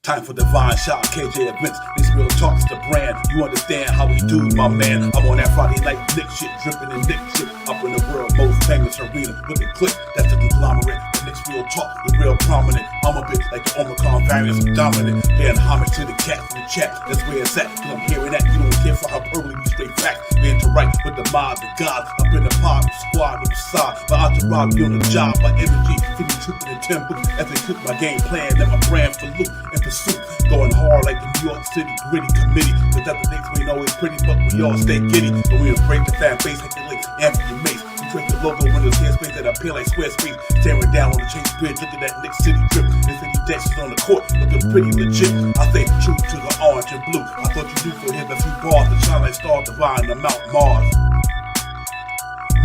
Time for divine shot, KJ events. This real talk's the brand. You understand how we do, my man. I'm on that Friday night Knicks shit, dripping in Knicks shit. Up in the world most famous arena with the click. That's the conglomerate. The Knicks real talk, the real prominent. I'm a bit like the Omicron variants, dominant. Paying homage to the cat in the chat. That's where it's at. Cause I'm hearing that. You don't care for how early we straight facts. We interact with the mob, the God. Up in the pod, the squad, the facade. My entourage be on the job. My energy, feeling tripping in 10 books. As they cook my game plan, and my brand for loot and pursuit. Going hard like the New York City gritty committee. Cause that's the things we know is pretty, but we all stay giddy. And we embrace the fan base like the late Anthony Mace. We trace the logo when there's headspace that appear like Squarespace. Staring down on the Chase Bridge, look at that Knicks City drip. The city decks on the court, looking pretty legit. I stay true to the orange and blue. I thought you knew for him a few bars to shine like Star Divine on Mount Mars.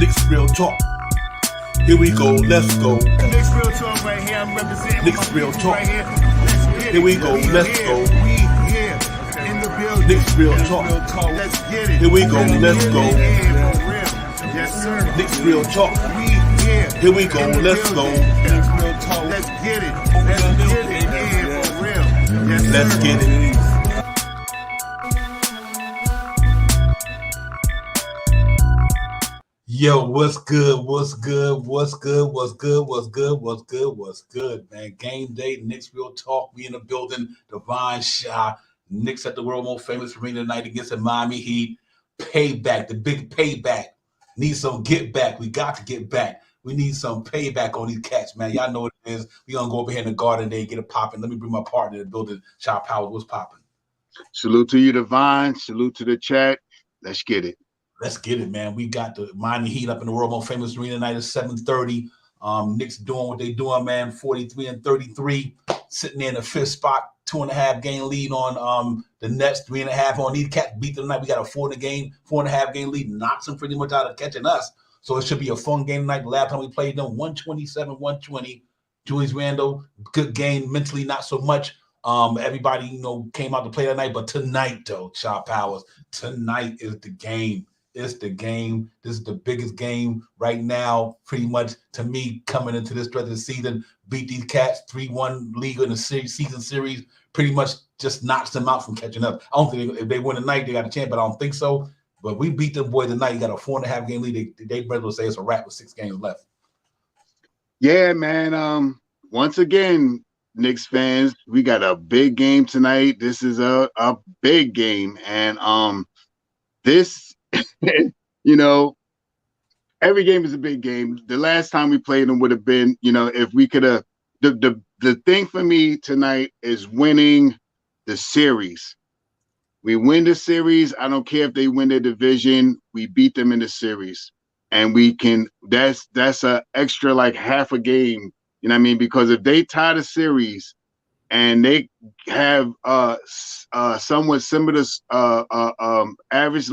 Knicks real talk. Here we go, let's go. Knicks real talk right here. I'm representing Knicks real talk. right here. Here we go, let's go. We here in the building. Knicks real talk. Let's get it. Here we go, let's go. Yes, sir. Knicks real talk. We here. Here we go, let's go. Knicks real talk. Let's get it. Let's get it. Yeah, for real. Yes, sir. Let's get it. Yo, what's good? What's good? What's good? What's good? What's good? What's good? What's good, man? Game day, Knicks real talk. We in the building. Divine shot. Knicks at the world most famous arena tonight against the Miami Heat. Payback, the big payback. Need some get back. We got to get back. We need some payback on these cats, man. Y'all know what it is. We gonna go over here in the garden day, get it popping. Let me bring my partner in the building. Shot Power, what's popping? Salute to you, Divine. Salute to the chat. Let's get it. Let's get it, man. We got the Miami Heat up in the world most famous arena tonight at 7:30. Knicks doing what they doing, man. 43-33, sitting there in the fifth spot, 2.5 game lead on the Nets, 3.5 on these cats. Beat them tonight. We got a 4.5 game lead. Knocks them pretty much out of catching us. So it should be a fun game tonight. The last time we played them, 127-120. Julius Randle, good game. Mentally, not so much. Everybody, came out to play tonight. But tonight, though, Shot Powers, tonight is the game. It's the game. This is the biggest game right now, pretty much, to me, coming into this stretch of the season. Beat these cats, 3-1 league in the season series, pretty much just knocks them out from catching up. I don't think if they win tonight, they got a chance, but I don't think so. But we beat them boys tonight. You got a 4.5 game lead. They will say it's a wrap with 6 games left. Yeah, man. Once again, Knicks fans, we got a big game tonight. This is a big game. And this every game is a big game. The last time we played them would have been, if we could have, the thing for me tonight is winning the series. We win the series. I don't care if they win their division. We beat them in the series, and we can. That's a extra like half a game. You know what I mean? Because if they tie the series and they have somewhat similar average,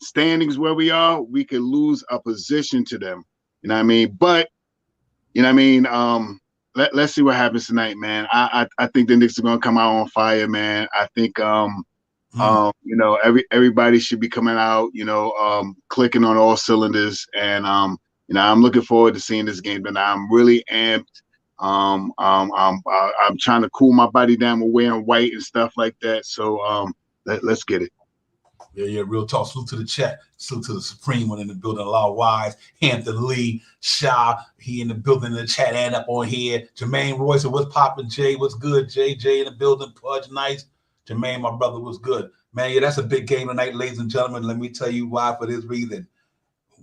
standings where we are, we could lose a position to them. You know what I mean? But let's see what happens tonight, man. I think the Knicks are gonna come out on fire, man. I think everybody should be coming out, clicking on all cylinders, and I'm looking forward to seeing this game tonight. I'm really amped. I'm trying to cool my body down with wearing white and stuff like that. So let's get it. Yeah, real talk. Salute to the chat. Salute to the Supreme one in the building. A lot of wise. Hampton Lee, Shaw, he in the building in the chat and up on here. Jermaine Royce, what's popping? Jay, what's good? Jay in the building. Pudge, nice. Jermaine, my brother, was good. Man, yeah, that's a big game tonight, ladies and gentlemen. Let me tell you why. For this reason,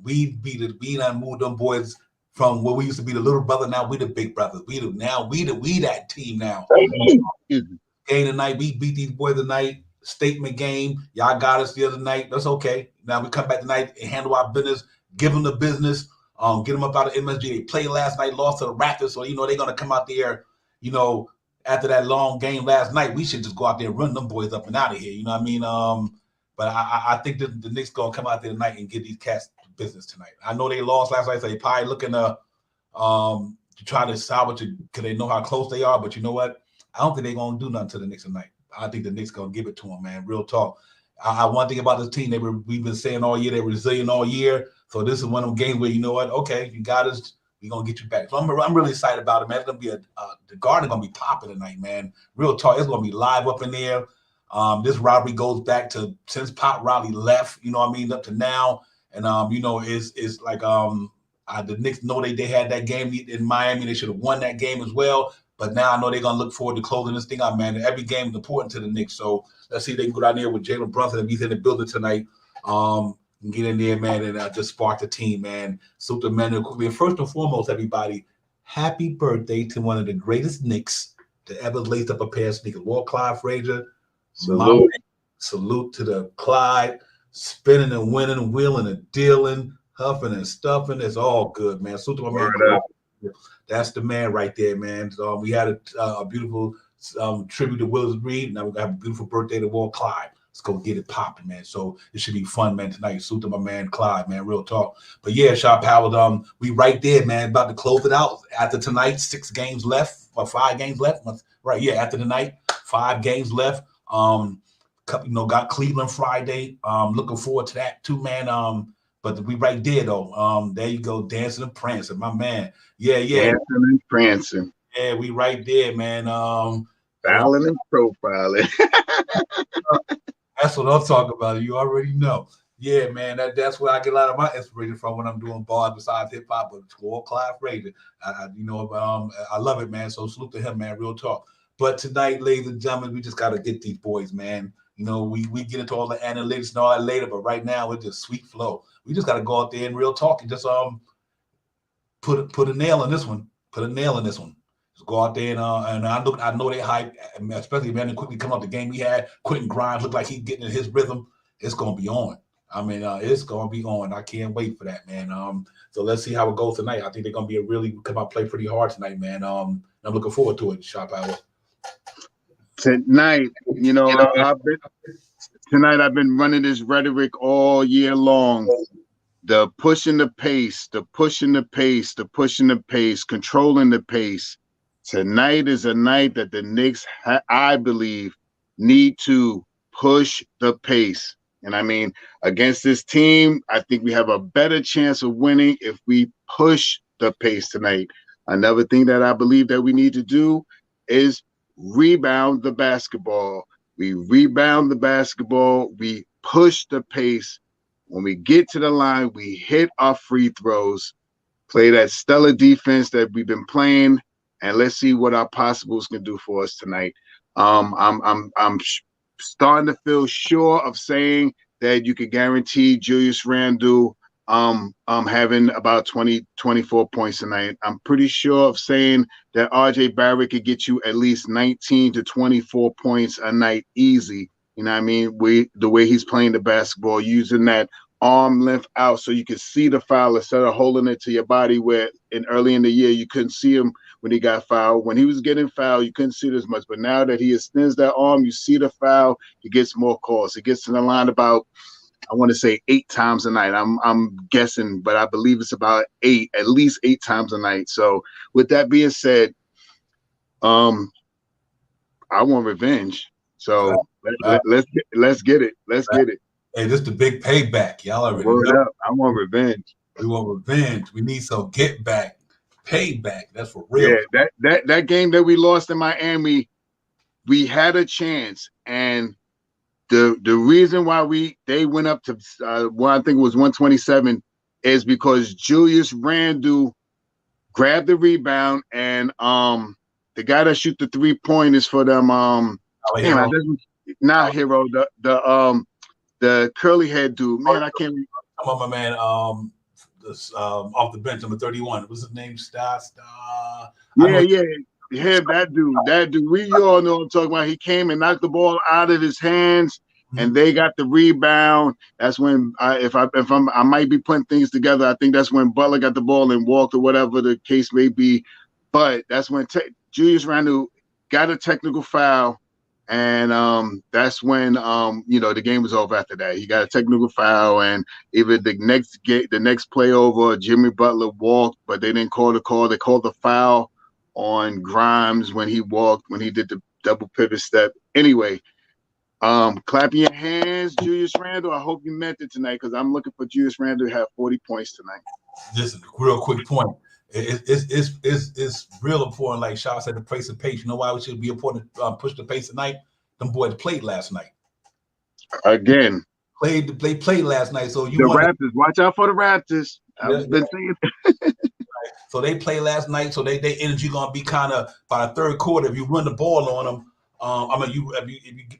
we done moved them boys from where we used to be the little brother. Now we the big brothers. We that team now. Game tonight, we beat these boys tonight. Statement game. Y'all got us the other night. That's okay. Now we come back tonight and handle our business. Give them the business. Get them up out of MSG. They played last night, lost to the Raptors, so they're gonna come out there. After that long game last night, we should just go out there and run them boys up and out of here. You know what I mean? But I think the Knicks gonna come out there tonight and give these cats business tonight. I know they lost last night, so they probably looking to try to salvage it because they know how close they are. But you know what? I don't think they're gonna do nothing to the Knicks tonight. I think the Knicks gonna give it to them, man. Real talk. One thing about this team, we've been saying all year they're resilient all year. So this is one of them games where you know what? Okay, you got us. We're gonna get you back. So I'm really excited about it, man. It's gonna be the Garden gonna be popping tonight, man. Real talk. It's gonna be live up in there. This rivalry goes back to since Pop Riley left, you know what I mean, up to now. And you know, it's like the Knicks know they had that game in Miami. They should have won that game as well. But now I know they're gonna look forward to closing this thing out, man. Every game is important to the Knicks. So let's see if they can go down there with Jalen Brunson if he's in the building tonight. And get in there, man, and just spark the team, man. Salute the men quickly. And first and foremost, everybody, happy birthday to one of the greatest Knicks to ever lace up a pair of sneakers. Walt Clyde Frazier. Salute to the Clyde, spinning and winning, wheeling and dealing, huffing and stuffing. It's all good, man. Salute to my man. That's the man right there, man. We had a beautiful tribute to Willis Reed. Now we're going to have a beautiful birthday to Walt Clyde. Let's go get it popping, man. So it should be fun, man, tonight. Salute to my man Clyde, man. Real talk. But yeah, Shop Howard, we right there, man. About to close it out. After tonight, 6 games left, or 5 games left. Right, yeah, after tonight, 5 games left. Got Cleveland Friday. Looking forward to that too, man. But we right there though. There you go, dancing and prancing, my man. Yeah. Dancing and prancing. Yeah, we right there, man. Fouling and profiling. That's what I'm talking about. You already know. Yeah, man. That's where I get a lot of my inspiration from when I'm doing bars besides hip hop. But Walt Clyde Frazier, I love it, man. So salute to him, man. Real talk. But tonight, ladies and gentlemen, we just gotta get these boys, man. You know, we get into all the analytics and all that later, but right now it's just sweet flow. We just gotta go out there and real talk and just put a nail in this one. Put a nail in this one. Just go out there and I know they hype, especially man quickly come up the game we had. Quentin Grimes looked like he's getting in his rhythm. It's gonna be on. I mean, it's gonna be on. I can't wait for that, man. So let's see how it goes tonight. I think they're gonna be come out play pretty hard tonight, man. I'm looking forward to it. Shop Hour. Tonight, you know, I've been running this rhetoric all year long. The pushing the pace, the pushing the pace, the pushing the pace, controlling the pace. Tonight is a night that the Knicks, I believe, need to push the pace. And I mean, against this team, I think we have a better chance of winning if we push the pace tonight. Another thing that I believe that we need to do is rebound the basketball. We rebound the basketball. We push the pace. When we get to the line, we hit our free throws, play that stellar defense that we've been playing, and let's see what our possibles can do for us tonight. I'm starting to feel sure of saying that you could guarantee Julius Randle having about 24 points tonight. I'm pretty sure of saying that RJ Barrett could get you at least 19 to 24 points a night easy. You know what I mean? The way he's playing the basketball, using that arm length out so you can see the foul instead of holding it to your body where early in the year you couldn't see him when he got fouled. When he was getting fouled, you couldn't see it as much. But now that he extends that arm, you see the foul, he gets more calls. He gets to the line about, I want to say 8 times a night. I'm guessing, but I believe it's about 8, at least 8 times a night. So with that being said, I want revenge. So let's get it. Let's get it. Hey, this is the big payback. Y'all already know. Up. I want revenge. We want revenge. We need some get back, payback. That's for real. Yeah, that game that we lost in Miami, we had a chance, and the reason why they went up to I think it was 127 is because Julius Randle grabbed the rebound, and the guy that shoot the 3-pointers for them not Hero, the curly head dude, man, I can't remember. Come on, my man, off the bench, number 31. What's his name? Star. Yeah, that dude. We all know what I'm talking about. He came and knocked the ball out of his hands, and they got the rebound. That's when I might be putting things together. I think that's when Butler got the ball and walked or whatever the case may be. But that's when Julius Randle got a technical foul. And that's when the game was over after that. He got a technical foul, and even the next play over, Jimmy Butler walked, but they didn't call the call. They called the foul on Grimes when he walked, when he did the double pivot step. Anyway, clap your hands, Julius Randle. I hope you meant it tonight, because I'm looking for Julius Randle to have 40 points tonight. Just a real quick point. It's real important. Like Shaw said, the pace of pace. You know why we should be important to push the pace tonight? Them boys played last night. Again, They played last night. So you the want Raptors. Watch out for the Raptors. I've been saying. So they played last night. So they energy gonna be kind of by the third quarter. If you run the ball on them, if you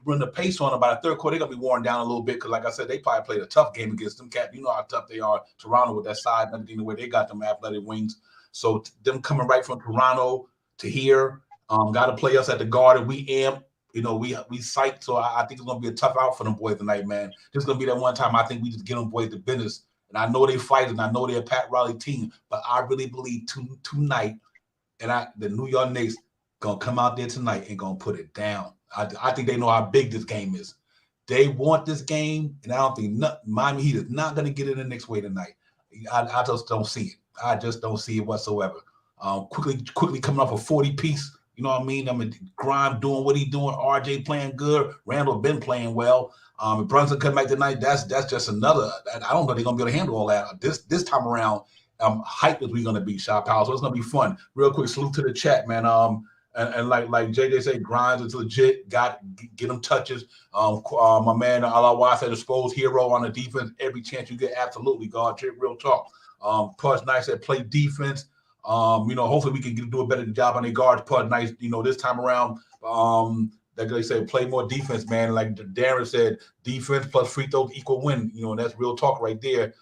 run the pace on them by the third quarter, they're gonna be worn down a little bit because, like I said, they probably played a tough game against them. Cat, you know how tough they are. Toronto with that side and everything, the way they got them athletic wings. So them coming right from Toronto to here, got to play us at the Garden. We amp. You know, we psyched. So I think it's gonna be a tough out for them boys tonight, man. This is gonna be that one time I think we just get them boys to business. And I know they fight, and I know they're a Pat Riley team, but I really believe tonight, and the New York Knicks gonna come out there tonight and gonna put it down. I think they know how big this game is. They want this game, and I don't think Miami Heat is not gonna get it the Knicks way tonight. I just don't see it. I just don't see it whatsoever. Quickly coming off a 40-piece. You know what I mean? I mean, Grimes doing what he's doing. RJ playing good. Randall been playing well. If Brunson come back tonight, that's just another. I don't know they're gonna be able to handle all that. This time around, hype as we're gonna be, Shot Power. So it's gonna be fun. Real quick, salute to the chat, man. And like JJ said, Grimes is legit. Get him touches. My man Alawa said, exposed hero on the defense. Every chance you get, absolutely, God. Real talk. Pudge Nice said, play defense. Hopefully we can do a better job on the guards. Pudge Nice, this time around. That they say play more defense, man. Like Darren said, defense plus free throws equal win. That's real talk right there.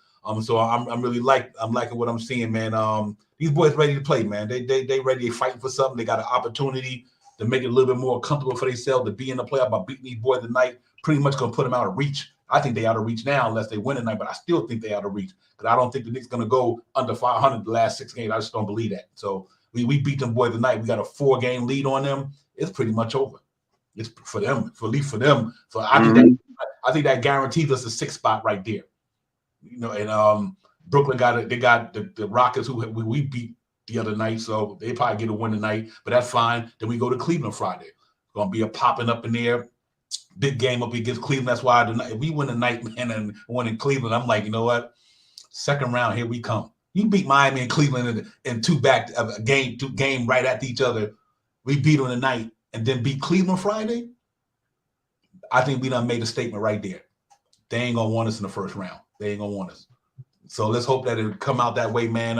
So I'm really I'm liking what I'm seeing, man. These boys ready to play, man. They ready. They fighting for something. They got an opportunity to make it a little bit more comfortable for themselves to be in the playoff by beating these boys tonight. Pretty much gonna put them out of reach. I think they out of reach now unless they win tonight, but I still think they out of reach because I don't think the Knicks gonna go under 500 the last 6 games. I just don't believe that. So we beat them boys tonight. We got a 4-game lead on them. It's pretty much over. It's for them, at least for them. So I think that guarantees us a 6th spot right there. And Brooklyn they got the Rockets who we beat the other night, so they probably get a win tonight, but that's fine. Then we go to Cleveland Friday. It's gonna be a popping up in there. Big game up against Cleveland. That's why if we win tonight, man, and win in Cleveland, I'm like, you know what? 2nd round, here we come. You beat Miami and Cleveland in two game right after each other. We beat them tonight. And then beat Cleveland Friday, I think we done made a statement right there. They ain't gonna want us in the 1st round. They ain't gonna want us. So let's hope that it come out that way, man.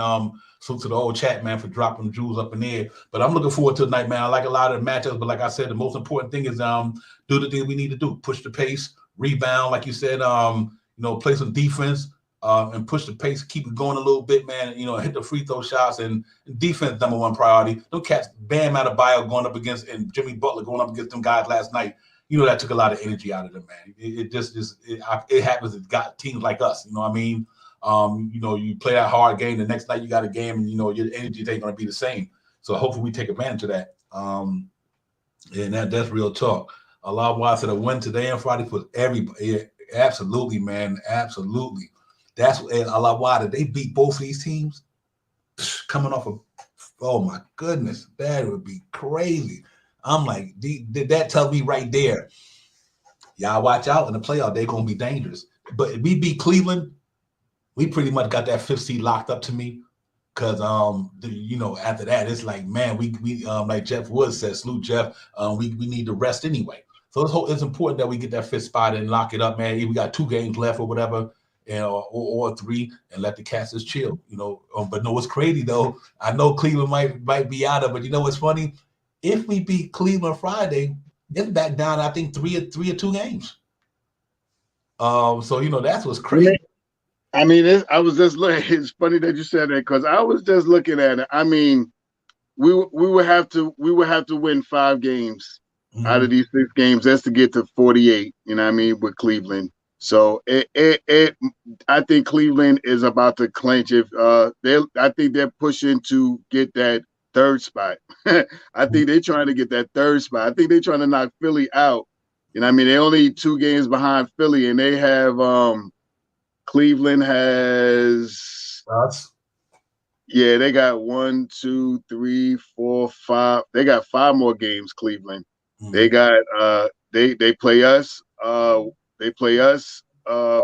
So to the old chat, man, for dropping jewels up in there. But I'm looking forward to tonight, man. I like a lot of the matchups, but like I said, the most important thing is do the thing we need to do. Push the pace, rebound, like you said, play some defense. And push the pace, keep it going a little bit, man. Hit the free throw shots and defense #1 priority. Them cats, Bam Adebayo going up against and Jimmy Butler going up against them guys last night. That took a lot of energy out of them, man. It happens. It got teams like us. You know what I mean? You play that hard game. The next night you got a game, and your energy ain't going to be the same. So hopefully we take advantage of that. And that's real talk. A lot of why I said a win today and Friday for everybody. Yeah, absolutely, man. Absolutely. That's a lot why they beat both of these teams coming off of, oh my goodness, that would be crazy. I'm like, that tells me right there, y'all watch out in the playoff, they're going to be dangerous. But if we beat Cleveland, we pretty much got that 5th seed locked up to me because, after that, it's like, man, we like Jeff Woods said, salute Jeff, we need to rest anyway. So it's important that we get that 5th spot and lock it up, man. We got 2 games left or whatever. Or 3 and let the cats just chill, But no, what's crazy though? I know Cleveland might be out of, but you know what's funny? If we beat Cleveland Friday, it's back down. I think 3 or 2 games. So that's what's crazy. I mean, I was just looking. It's funny that you said that because I was just looking at it. I mean, we would have to win 5 games out of these 6 games just to get to 48. You know what I mean, with Cleveland. So I think Cleveland is about to clinch. I think they're pushing to get that 3rd spot. I think they're trying to get that 3rd spot. I think they're trying to knock Philly out. I mean, they're only 2 games behind Philly, and they have Cleveland has us. Yeah, they got 1, 2, 3, 4, 5. They got 5 more games. Cleveland. They got they play us. They play us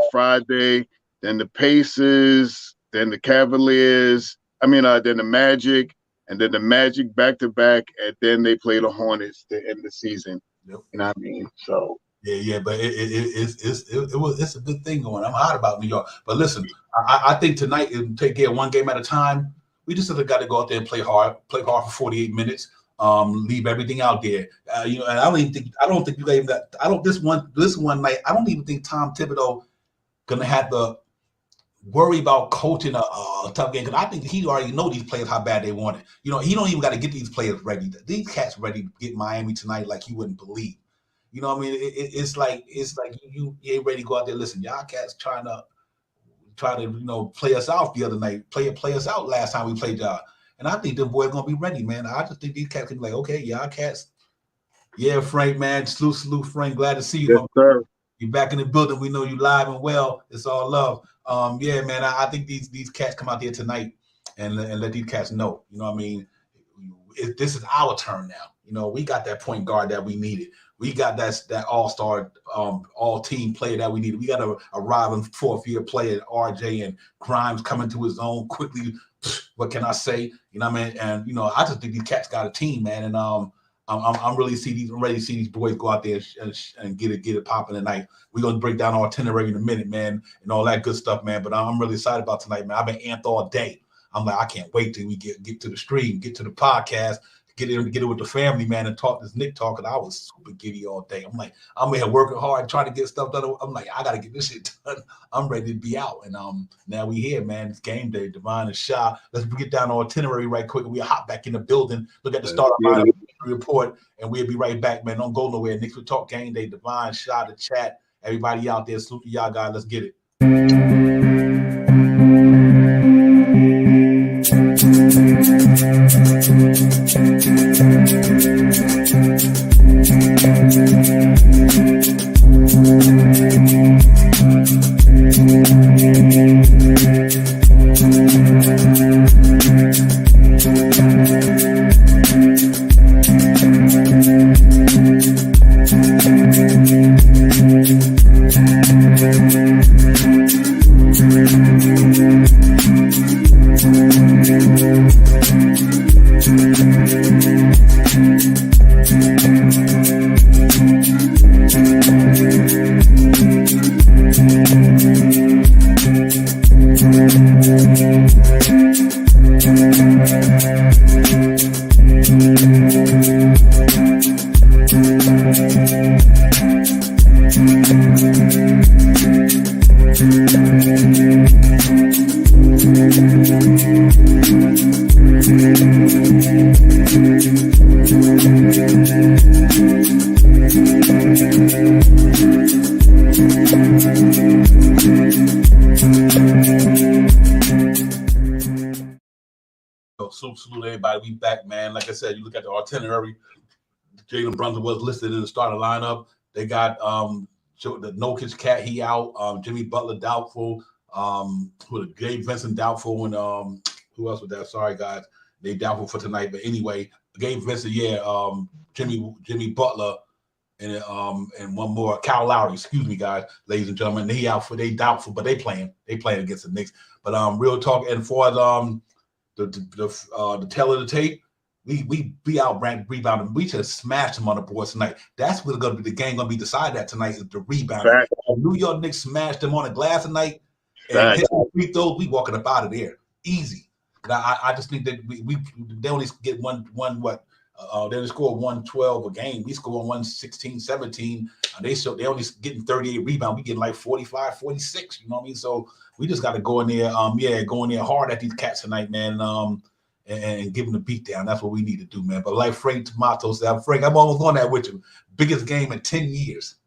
Friday, then the Pacers, then the Cavaliers, then the Magic, and then the Magic back to back, and then they play the Hornets to end the season. Yep. You know what I mean? So yeah, but it's a good thing going. I'm hot about New York, but listen, I think tonight it'll take care of one game at a time. We just got to go out there and play hard for 48 minutes. Leave everything out there. And I don't think you gave that. This one night. I don't even think Tom Thibodeau gonna have to worry about coaching a tough game, because I think he already know these players how bad they want it. He don't even got to get these players ready. These cats ready to get Miami tonight like you wouldn't believe. You know what I mean? It's like you ain't ready to go out there. Listen, y'all cats trying to play us out the other night, play us out last time we played y'all. And I think them boys gonna be ready, man. I just think these cats can be like, okay, y'all cats. Yeah, Frank, man. Salute, Frank. Glad to see you. Yes, sir. You're back in the building. We know you live and well. It's all love. Yeah, man. I think these cats come out there tonight and let these cats know. You know what I mean? This is our turn now. We got that point guard that we needed. We got that all-star, all-team player that we needed. We got a arriving fourth-year player, RJ, and Grimes coming to his own quickly. What can I say? You know what I mean? And I just think these cats got a team, man. And I'm ready to see these boys go out there and get it popping tonight. We're gonna break down our itinerary in a minute, man, and all that good stuff, man. But I'm really excited about tonight, man. I've been amped all day. I'm like, I can't wait till we get to the stream, get to the podcast, get it with the family, man, and talk this Knicks talk. And I was super giddy all day. I'm like, I'm here working hard, trying to get stuff done. I'm like, I gotta get this shit done. I'm ready to be out. And now we here, man. It's game day. Divine and Sha. Let's get down our itinerary right quick. We hop back in the building. Look at the start of my report, and we'll be right back, man. Don't go nowhere. Knicks will talk game day. Divine, Sha, the chat. Everybody out there, salute to y'all guys. Let's get it. Salute everybody. We back, man. Like I said, you look at the itinerary. Jalen Brunson was listed in the starting lineup. They got the Nokic cat, he out. Jimmy Butler doubtful. Gabe Vincent doubtful, and who else was that? Sorry, guys, they doubtful for tonight. But anyway, Gabe Vincent, yeah. Jimmy Butler, and one more, Kyle Lowry. Excuse me, guys, ladies and gentlemen. They doubtful, but they playing against the Knicks. But real talk, and for the tail of the tape, we out rebounding. We just smashed them on the boards tonight. That's what's gonna be the game gonna be decided at tonight, is the rebound. New York Knicks smashed them on the glass tonight, and hit free throws. We walking up out of there easy. I just think that they only get one what. They only score 112 a game. We score 116, 17. They only getting 38 rebounds. We getting like 45, 46. You know what I mean? So we just got to go in there, go in there hard at these cats tonight, man, and give them the beat down. That's what we need to do, man. But like Frank Tomato said, Frank, I'm almost on that with you. Biggest game in 10 years.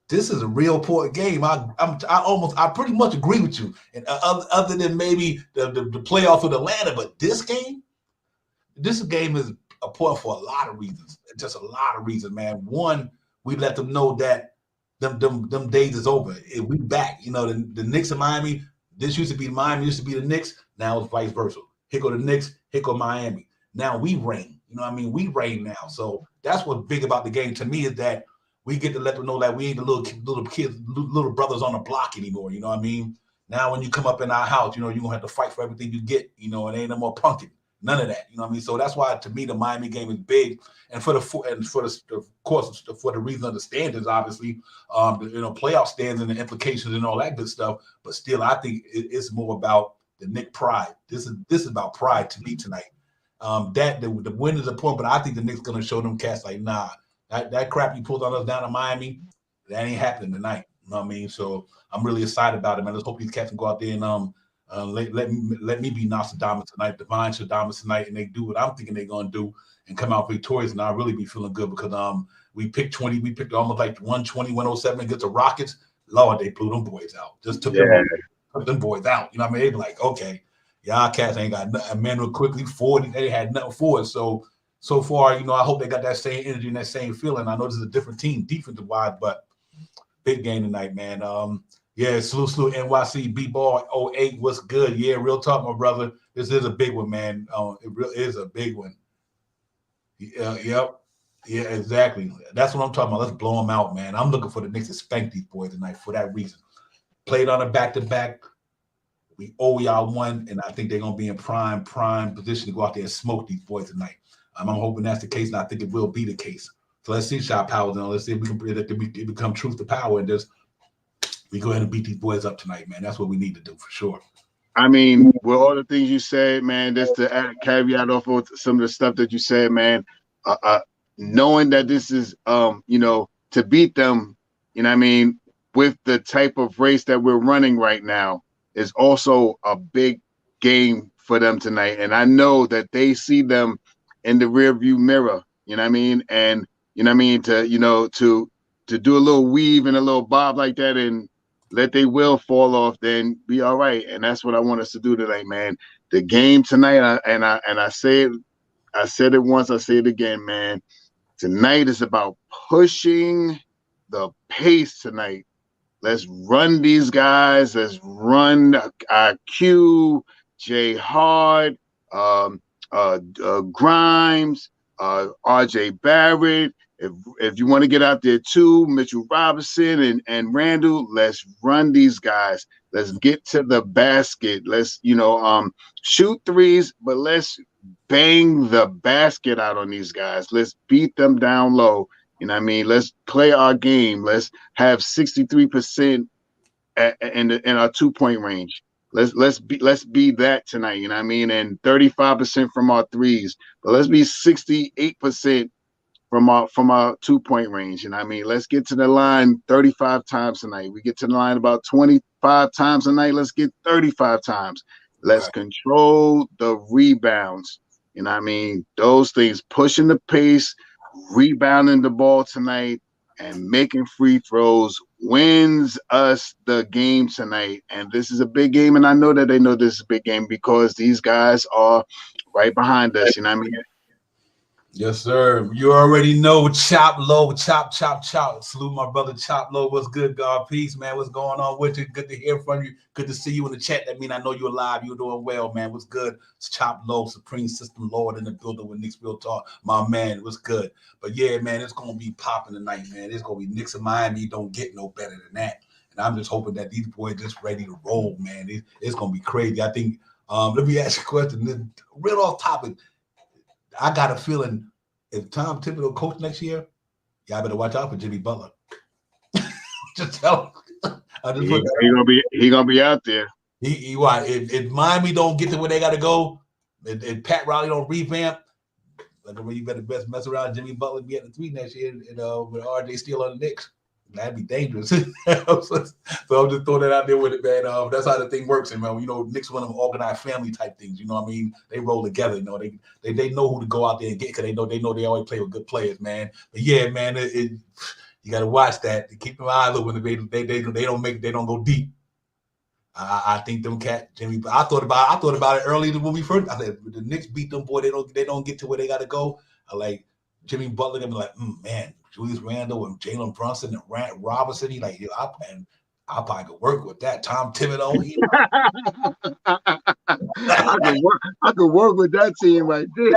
This is a real important game. I pretty much agree with you. And other than maybe the playoff with Atlanta, but this game is important for a lot of reasons. Just a lot of reasons, man. One, we let them know that them days is over. We back. The Knicks in Miami. This used to be Miami, used to be the Knicks. Now it's vice versa. Here go the Knicks, here go Miami. Now we reign. You know what I mean? We reign now. So that's what's big about the game to me, is that we get to let them know that we ain't the little kids, little brothers on the block anymore. You know what I mean? Now when you come up in our house, you know, you're gonna have to fight for everything you get, you know, and ain't no more punking. None of that, you know what I mean? So that's why, to me, the Miami game is big, and for of course, for the reason of the standards, obviously, you know, playoff stands and the implications and all that good stuff. But still, I think it's more about the Knicks' pride. This is about pride to me tonight. The win is important, but I think the Knicks gonna show them cats like, nah, that crap you pulled on us down in Miami, that ain't happening tonight. You know what I mean? So I'm really excited about it, man. Let's hope these cats can go out there and let me be Nostradamus tonight, divine Stradamus tonight, and they do what I'm thinking they're gonna do and come out victorious. And I really be feeling good because we picked almost like 120, 107 against the Rockets. Lord, they blew them boys out. Just took them boys out. You know what I mean? They be like, okay, y'all cats ain't got nothing. Emmanuel quickly 40, they had nothing for it. So far, you know, I hope they got that same energy and that same feeling. I know this is a different team defensive wise, but big game tonight, man. Yeah, salute NYC B-Ball 08. What's good? Yeah, real talk, my brother. This is a big one, man. It really is a big one. Yep. Yeah, exactly. That's what I'm talking about. Let's blow them out, man. I'm looking for the Knicks to spank these boys tonight for that reason. Played on a back-to-back. We owe y'all one, and I think they're going to be in prime position to go out there and smoke these boys tonight. I'm hoping that's the case, and I think it will be the case. So let's see shot powers, and let's see if we can it become truth to power, and just we go ahead and beat these boys up tonight, man. That's what we need to do for sure. I mean, with all the things you said, man, just to add a caveat off of some of the stuff that you said, man, knowing that this is, you know, to beat them, you know what I mean, with the type of race that we're running right now is also a big game for them tonight. And I know that they see them in the rearview mirror, you know what I mean? And, you know what I mean, to do a little weave and a little bob like that and let their will fall off, then be all right. And that's what I want us to do tonight, man. The game tonight, I said it once, I say it again, man. Tonight is about pushing the pace tonight. Let's run these guys. Let's run Q, J Hard, Grimes, RJ Barrett. If you want to get out there too, Mitchell Robinson and Randall, let's run these guys. Let's get to the basket. Let's, shoot threes, but let's bang the basket out on these guys. Let's beat them down low. You know what I mean? Let's play our game. Let's have 63% in our 2-point range. Let's be that tonight. You know what I mean? And 35% from our threes, but let's be 68% from our 2-point range. You know what I mean? Let's get to the line 35 times tonight. We get to the line about 25 times a night. Let's get 35 times. Let's control the rebounds. You know what I mean? Those things, pushing the pace, rebounding the ball tonight, and making free throws wins us the game tonight. And this is a big game, and I know that they know this is a big game because these guys are right behind us. You know what I mean? Yes, sir. You already know. Chop low, chop. Salute my brother Chop Low. What's good, God? Peace, man. What's going on with you? Good to hear from you. Good to see you in the chat. That means I know you're alive. You're doing well, man. What's good? It's Chop Low, Supreme System Lord in the building with Knicks Real Talk. My man, what's good? But yeah, man, it's gonna be popping tonight, man. It's gonna be Knicks and Miami. Don't get no better than that. And I'm just hoping that these boys just ready to roll, man. It's gonna be crazy. I think. Let me ask you a question. Real off topic. I got a feeling if Tom Thibodeau coach next year, y'all better watch out for Jimmy Butler. Just tell him. He gonna be out there. If Miami don't get to where they got to go, if Pat Riley don't revamp, like you better best mess around Jimmy Butler be at the 3 next year, with RJ still on the Knicks. That'd be dangerous. So I'm just throwing that out there with it, man. That's how the thing works, and man, Knicks one of them organized family type things. You know what I mean? They roll together. They know who to go out there and get because they know they always play with good players, man. But yeah, man, you got to watch that. Keep your eyes open. They don't go deep. I think them Jimmy. I thought about it earlier when we first. I said the Knicks beat them, boy. They don't get to where they got to go. I like Jimmy Butler. Gonna be like, man. Julius Randle and Jalen Brunson and Robinson. I I probably could work with that. Tom Thibodeau. I could work with that team right there.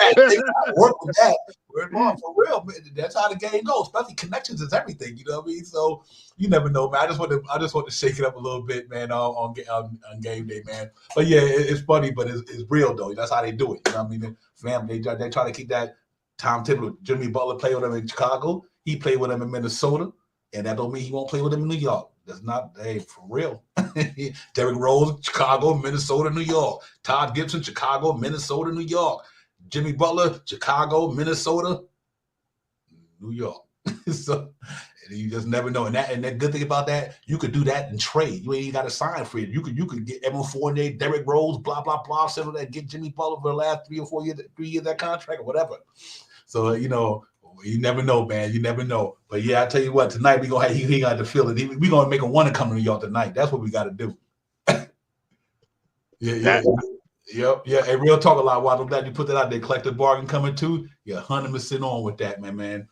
Work with that. We're going for real, man. That's how the game goes. Especially connections is everything. You know what I mean? So you never know, man. I just want to shake it up a little bit, man, on game day, man. But yeah, it's funny, but it's real though. That's how they do it. You know what I mean? Family, they try to keep that. Tom Thibodeau, Jimmy Butler played with him in Chicago. He played with him in Minnesota, and that don't mean he won't play with him in New York. That's not, hey, for real. Derrick Rose, Chicago, Minnesota, New York. Todd Gibson, Chicago, Minnesota, New York. Jimmy Butler, Chicago, Minnesota, New York. So you just never know. And that good thing about that, you could do that in trade. You ain't got to sign for it. You could get Evan Fournier, Derrick Rose, blah blah blah, settle that, get Jimmy Butler for the last 3 or 4 years, 3 years that contract or whatever. So you never know, man. You never know. But yeah, I tell you what, tonight we gonna have he got to feel it. We gonna make him want to come to New York tonight. That's what we got to do. Yeah. Yep. Hey, real talk a lot. Why I'm glad you put that out there. Collective bargain coming too. You're 100% on with that, man.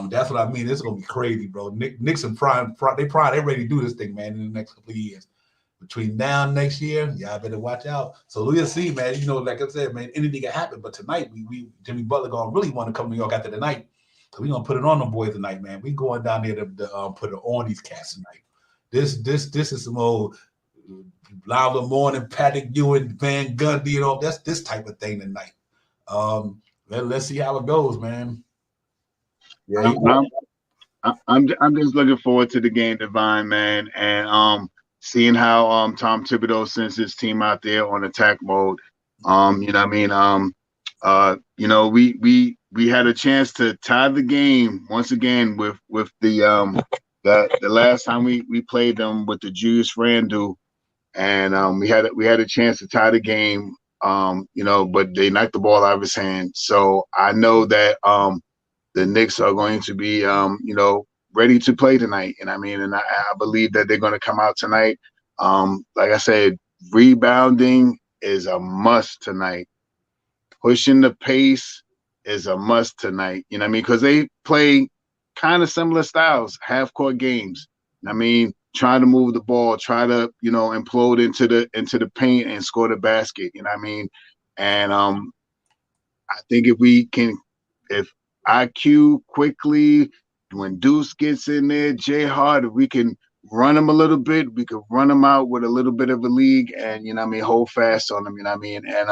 That's what I mean. It's gonna be crazy, bro. Knicks and Prime, they ready to do this thing, man, in the next couple of years. Between now and next year, y'all better watch out. So we'll see, man. Like I said, man, anything can happen. But tonight, we Jimmy Butler gonna really want to come to New York after the night. So we gonna put it on them boys tonight, man. We going down there to put it on these cats tonight. This is some old Lava Morning, Patrick Ewing, Van Gundy, that's this type of thing tonight. Let's see how it goes, man. Yeah, I'm just looking forward to the game, Divine, man, and seeing how Tom Thibodeau sends his team out there on attack mode. You know what I mean? We had a chance to tie the game once again with the last time we played them with the Julius Randle, and we had a chance to tie the game. But they knocked the ball out of his hand. So I know that the Knicks are going to be ready to play tonight. And I mean, and I believe that they're going to come out tonight. Like I said, rebounding is a must tonight. Pushing the pace is a must tonight. You know what I mean? Because they play kind of similar styles, half-court games. I mean, trying to move the ball, try to, implode into the paint and score the basket. You know what I mean? And I think if IQ quickly, when Deuce gets in there, Jay Hart, if we can run them a little bit, we could run them out with a little bit of a league and, hold fast on them, you know what I mean? And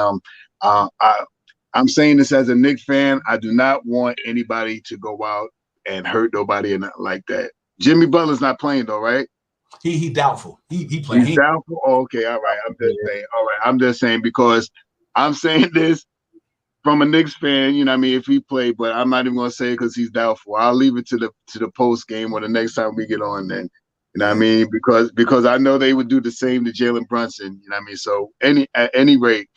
I'm saying this as a Knicks fan. I do not want anybody to go out and hurt nobody and like that. Jimmy Butler's not playing though, right? He doubtful. He playing. He's doubtful? Oh, okay, all right. I'm just saying because I'm saying this from a Knicks fan, you know what I mean, if he played, but I'm not even gonna say it because he's doubtful. I'll leave it to the post game or the next time we get on then. You know what I mean? Because I know they would do the same to Jalen Brunson, you know what I mean? So at any rate,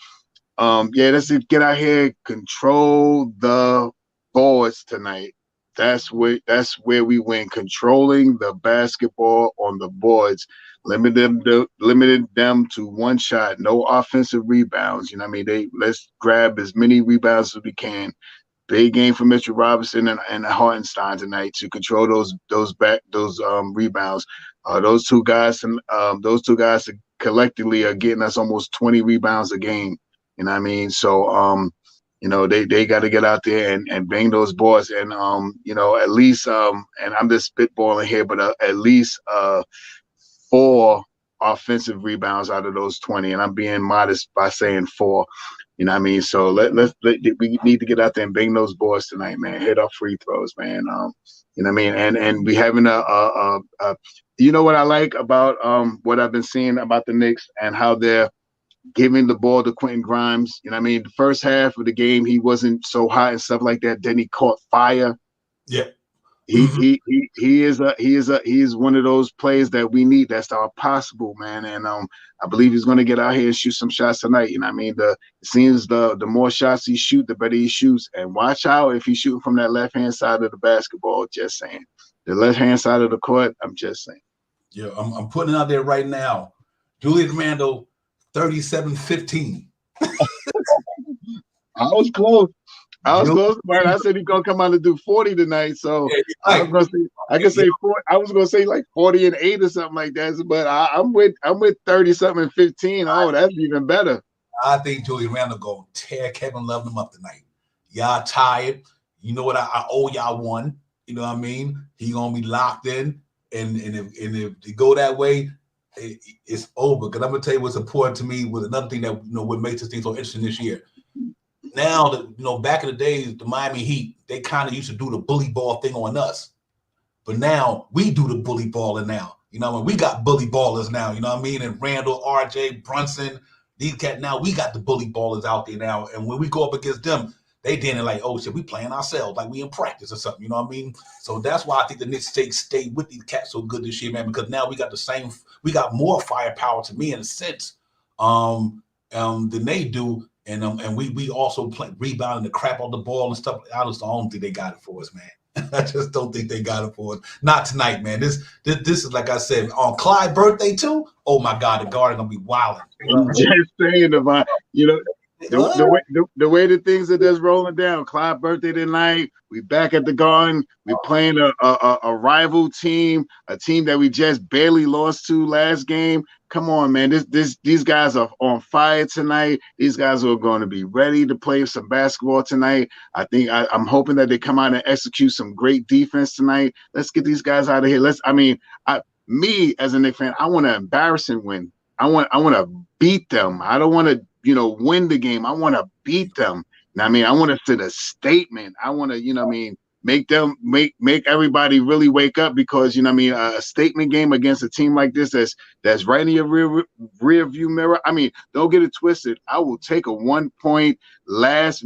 let's get out here, control the boards tonight. That's where we win, controlling the basketball on the boards, limited them to one shot, no offensive rebounds. You know what I mean? Let's grab as many rebounds as we can. Big game for Mitchell Robinson and Hartenstein tonight to control those rebounds. Those two guys collectively are getting us almost 20 rebounds a game. You know what I mean? So they got to get out there and bang those boards and at least and I'm just spitballing here, but at least 4 offensive rebounds out of those 20, and I'm being modest by saying 4. You know what I mean? So we need to get out there and bang those boards tonight, man. Hit our free throws, man. You know what I mean? And we having what I like about what I've been seeing about the Knicks and how they're giving the ball to Quentin Grimes. You know what I mean? The first half of the game, he wasn't so hot and stuff like that. Then he caught fire. Yeah. He is one of those players that we need. That's our possible, man. And I believe he's going to get out here and shoot some shots tonight. You know what I mean? It seems the more shots he shoot, the better he shoots. And watch out if he's shooting from that left-hand side of the basketball. Just saying. The left-hand side of the court, I'm just saying. Yeah, I'm putting it out there right now. Julius Randle, 37-15. I was close. I was close to Martin. I said he's gonna come out and do 40 tonight. So Yeah, I was gonna say I could say 40. I was gonna say like 40 and 8 or something like that. But I'm with 30 something and 15. Oh, that's even better. I think Julius Randle gonna tear Kevin Love them up tonight. Y'all tired. You know what? I owe y'all one. You know what I mean? He gonna be locked in, and if they go that way, it's over. Because I'm gonna tell you what's important to me with another thing that what makes this thing so interesting this year. Now that back in the days, the Miami Heat, they kind of used to do the bully ball thing on us, but now we do the bully balling now. We got bully ballers now. You know what I mean? And Randall, RJ, Brunson, these cats. Now we got the bully ballers out there now, and when we go up against them, they didn't like, oh shit, we playing ourselves like we in practice or something. You know what I mean? So that's why I think the Knicks stay with these cats so good this year, man. Because now we got more firepower to me in a sense, than they do. And we also play rebounding the crap on the ball and stuff. I just don't think they got it for us, man. I just don't think they got it for us. Not tonight, man. This is like I said on Clyde's birthday too. Oh my God, the Garden gonna be wilding. Just saying, Devon. The way the things are just rolling down. Clyde's birthday tonight. We back at the Garden. We playing a rival team, a team that we just barely lost to last game. Come on, man. These guys are on fire tonight. These guys are going to be ready to play some basketball tonight. I'm hoping that they come out and execute some great defense tonight. Let's get these guys out of here. Me as a Knicks fan, I want an embarrassing win. I want to beat them. I don't want to, win the game. I want to beat them. I want to send a statement. I want to, make everybody really wake up because, a statement game against a team like this that's right in your rear view mirror. Don't get it twisted. I will take a 1 point last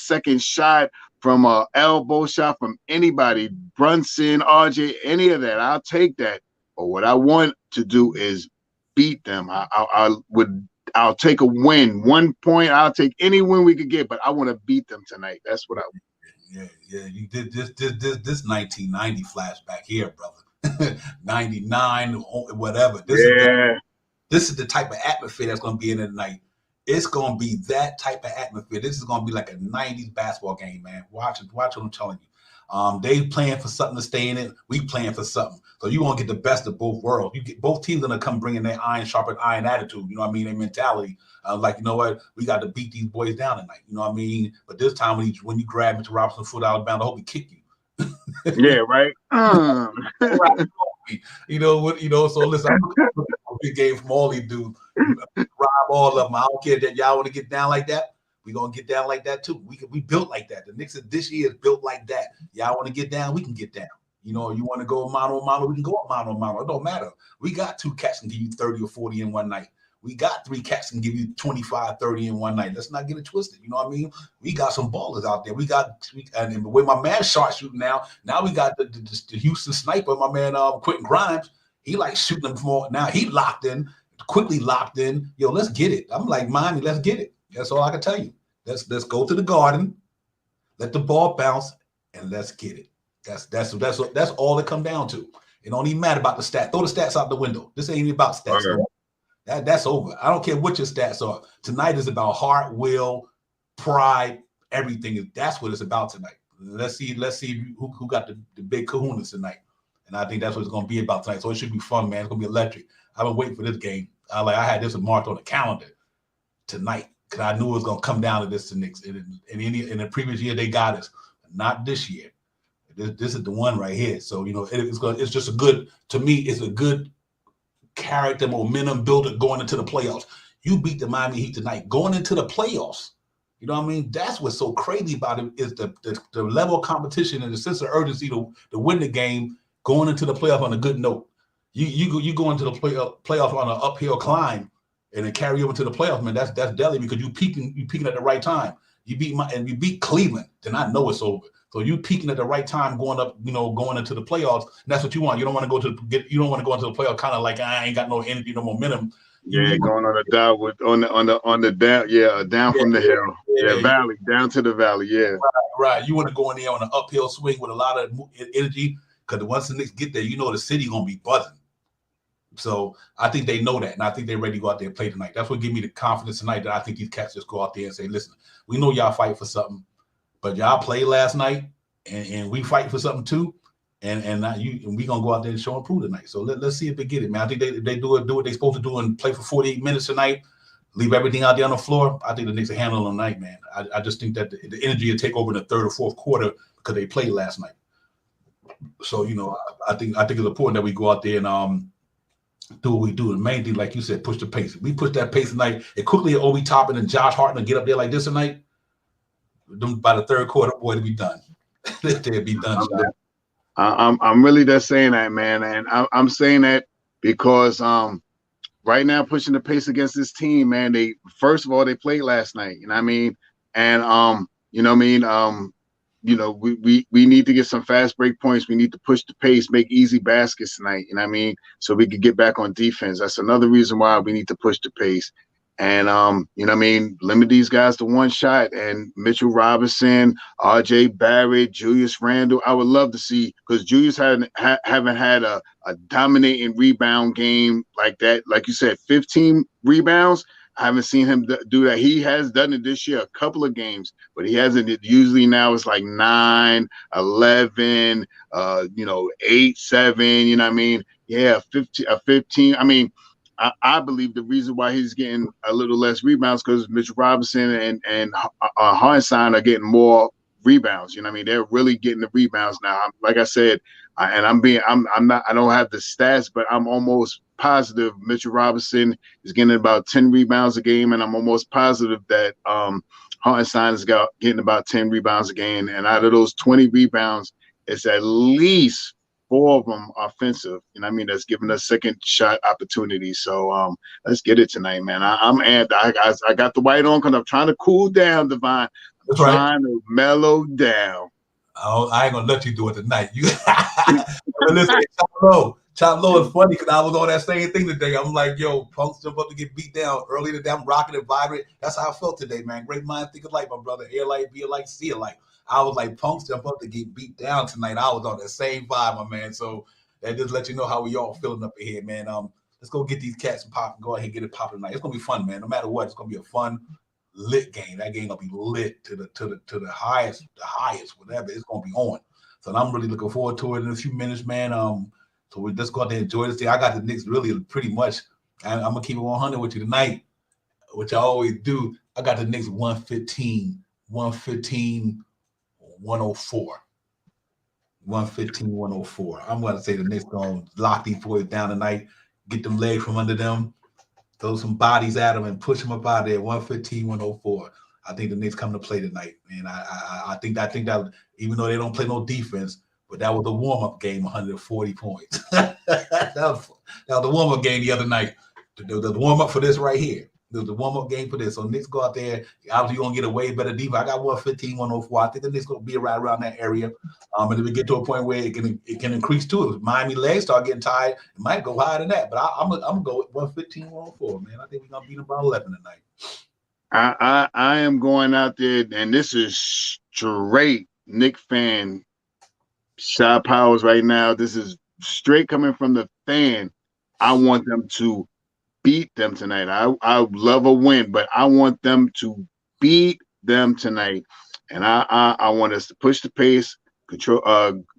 second shot from a elbow shot from anybody, Brunson, RJ, any of that. I'll take that. But what I want to do is beat them. I'll take a win. 1 point. I'll take any win we could get, but I want to beat them tonight. That's what I want. Yeah. You did this 1990 flashback here, brother. 99, whatever. This is the type of atmosphere that's going to be in it tonight. It's going to be that type of atmosphere. This is going to be like a 90s basketball game, man. Watch what I'm telling you. They playing for something to stay in it. We playing for something. So you want to get the best of both worlds. You get both teams going to come bringing their iron sharpened iron attitude. You know what I mean? Their mentality. Like, you know what? We got to beat these boys down tonight. You know what I mean? But this time when you grab Mr. Robinson foot out of bounds, I hope he kick you. Yeah, right. So listen, I'm looking for a big game from all these dudes. Rob all of them. I don't care that y'all want to get down like that. We're going to get down like that, too. We built like that. The Knicks this year is built like that. Y'all want to get down? We can get down. You want to go mano a mano? We can go mano a mano. It don't matter. We got 2 cats can give you 30 or 40 in one night. We got 3 cats can give you 25, 30 in one night. Let's not get it twisted. You know what I mean? We got some ballers out there. And the way my man sharp shooting now we got the Houston sniper, my man Quentin Grimes. He like shooting them from all. Now he quickly locked in. Yo, let's get it. I'm like, Miami, let's get it. That's all I can tell you. Let's go to the Garden, let the ball bounce, and let's get it. That's all it come down to. It don't even matter about the stats. Throw the stats out the window. This ain't even about stats. Okay. That's over. I don't care what your stats are. Tonight is about heart, will, pride, everything. That's what it's about tonight. Let's see who got the big kahunas tonight. And I think that's what it's going to be about tonight. So it should be fun, man. It's going to be electric. I've been waiting for this game. I had this marked on the calendar tonight because I knew it was going to come down to this to Knicks. In the previous year, they got us. Not this year. This is the one right here. So, it's just a good, to me, it's a good character momentum builder going into the playoffs. You beat the Miami Heat tonight going into the playoffs. You know what I mean? That's what's so crazy about it is the level of competition and the sense of urgency to win the game going into the playoff on a good note. You go into the playoff on an uphill climb and then carry over to the playoffs, man. That's deadly because you peaking at the right time. You beat Cleveland, then I know it's over. So you peaking at the right time, going into the playoffs. And that's what you want. You don't want to go into the playoff kind of like I ain't got no energy, no momentum. Going on the down on the down, down from the hill, valley, down to the valley, Right. You want to go in there on an uphill swing with a lot of energy because once the Knicks get there, the city gonna be buzzing. So I think they know that, and I think they're ready to go out there and play tonight. That's what gives me the confidence tonight that I think these cats just go out there and say, listen, we know y'all fight for something. but y'all played last night, and we fight for something too. And we gonna go out there and show and prove tonight. So let's see if they get it, man. I think they do what they supposed to do and play for 48 minutes tonight. Leave everything out there on the floor. I think the Knicks will handle them tonight, man. I just think that the energy will take over in the third or fourth quarter because they played last night. So I think it's important that we go out there and do what we do. The main thing, like you said, push the pace. If we push that pace tonight, and quickly Obi Toppin and Josh Hart will get up there like this tonight, by the third quarter, boy, it'll be done. They'll be done. I'm really just saying that, man, and I'm saying that because right now pushing the pace against this team, man. They first of all they played last night, you know what I mean, and we need to get some fast break points. We need to push the pace, make easy baskets tonight, you know what I mean, so we could get back on defense. That's another reason why we need to push the pace. And limit these guys to one shot. And Mitchell Robinson, R.J. Barrett, Julius Randle, I would love to see, because Julius haven't had a dominating rebound game like that. Like you said, 15 rebounds. I haven't seen him do that. He has done it this year, a couple of games, but he hasn't. Usually now it's like 9, 11, 8, 7. You know what I mean? Yeah, 15. I mean. I believe the reason why he's getting a little less rebounds because Mitchell Robinson and Hartenstein are getting more rebounds. You know what I mean? They're really getting the rebounds now. Like I said, I don't have the stats, but I'm almost positive Mitchell Robinson is getting about 10 rebounds a game, and I'm almost positive that Hartenstein is getting about 10 rebounds a game. And out of those 20 rebounds, it's at least 4 of them offensive, you know what I mean? That's giving us second shot opportunities. So let's get it tonight, man. I'm amped. I got the white on because I'm trying to cool down, Devon. I'm trying to mellow down. Oh, I ain't gonna let you do it tonight. You listen, Chop Low is funny because I was on that same thing today. I'm like, yo, Punk's still about to get beat down early today. I'm rocking and vibrant. That's how I felt today, man. Great mind, think alike, my brother. Air light, be alike, see alike. I was like, Punk's still about to get beat down tonight. I was on that same vibe, my man. So that just let you know how we all feeling up in here, man. Let's go get these cats and pop and go ahead and get it popping tonight. It's gonna be fun, man. No matter what, it's gonna be a fun, lit game. That game gonna be lit to the highest, whatever. It's gonna be on. So I'm really looking forward to it in a few minutes, man. So we just go out there and enjoy this thing. I got the Knicks really pretty much. I'm gonna keep it 100 with you tonight, which I always do. I got the Knicks 115, 104. 115, 104. I'm going to say the Knicks going to lock these boys down tonight, get them legs from under them, throw some bodies at them, and push them up out there. 115, 104. I think the Knicks come to play tonight. And I think that even though they don't play no defense, but that was the warm-up game, 140 points. that was the warm-up game the other night. The warm-up for this right here. The warm-up game for this. So Knicks go out there. Obviously, you're going to get a way better defense. I got 115, 104. I think the Knicks going to be right around that area. And if we get to a point where it can increase too, if Miami legs start getting tired, it might go higher than that. But I'm going to go with 115, 104, man. I think we're going to beat them by 11 tonight. I am going out there, and this is straight Knicks fan shot powers right now. This is straight coming from the fan. I want them to beat them tonight. I love a win, but I want them to beat them tonight. And I want us to push the pace,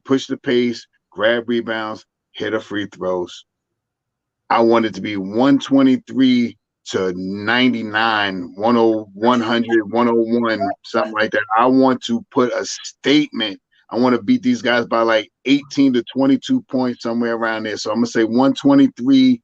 push the pace, grab rebounds, hit a free throws. I want it to be 123 to 99, 100, 101, something like that. I want to put a statement. I want to beat these guys by like 18 to 22 points, somewhere around there. So I'm going to say 123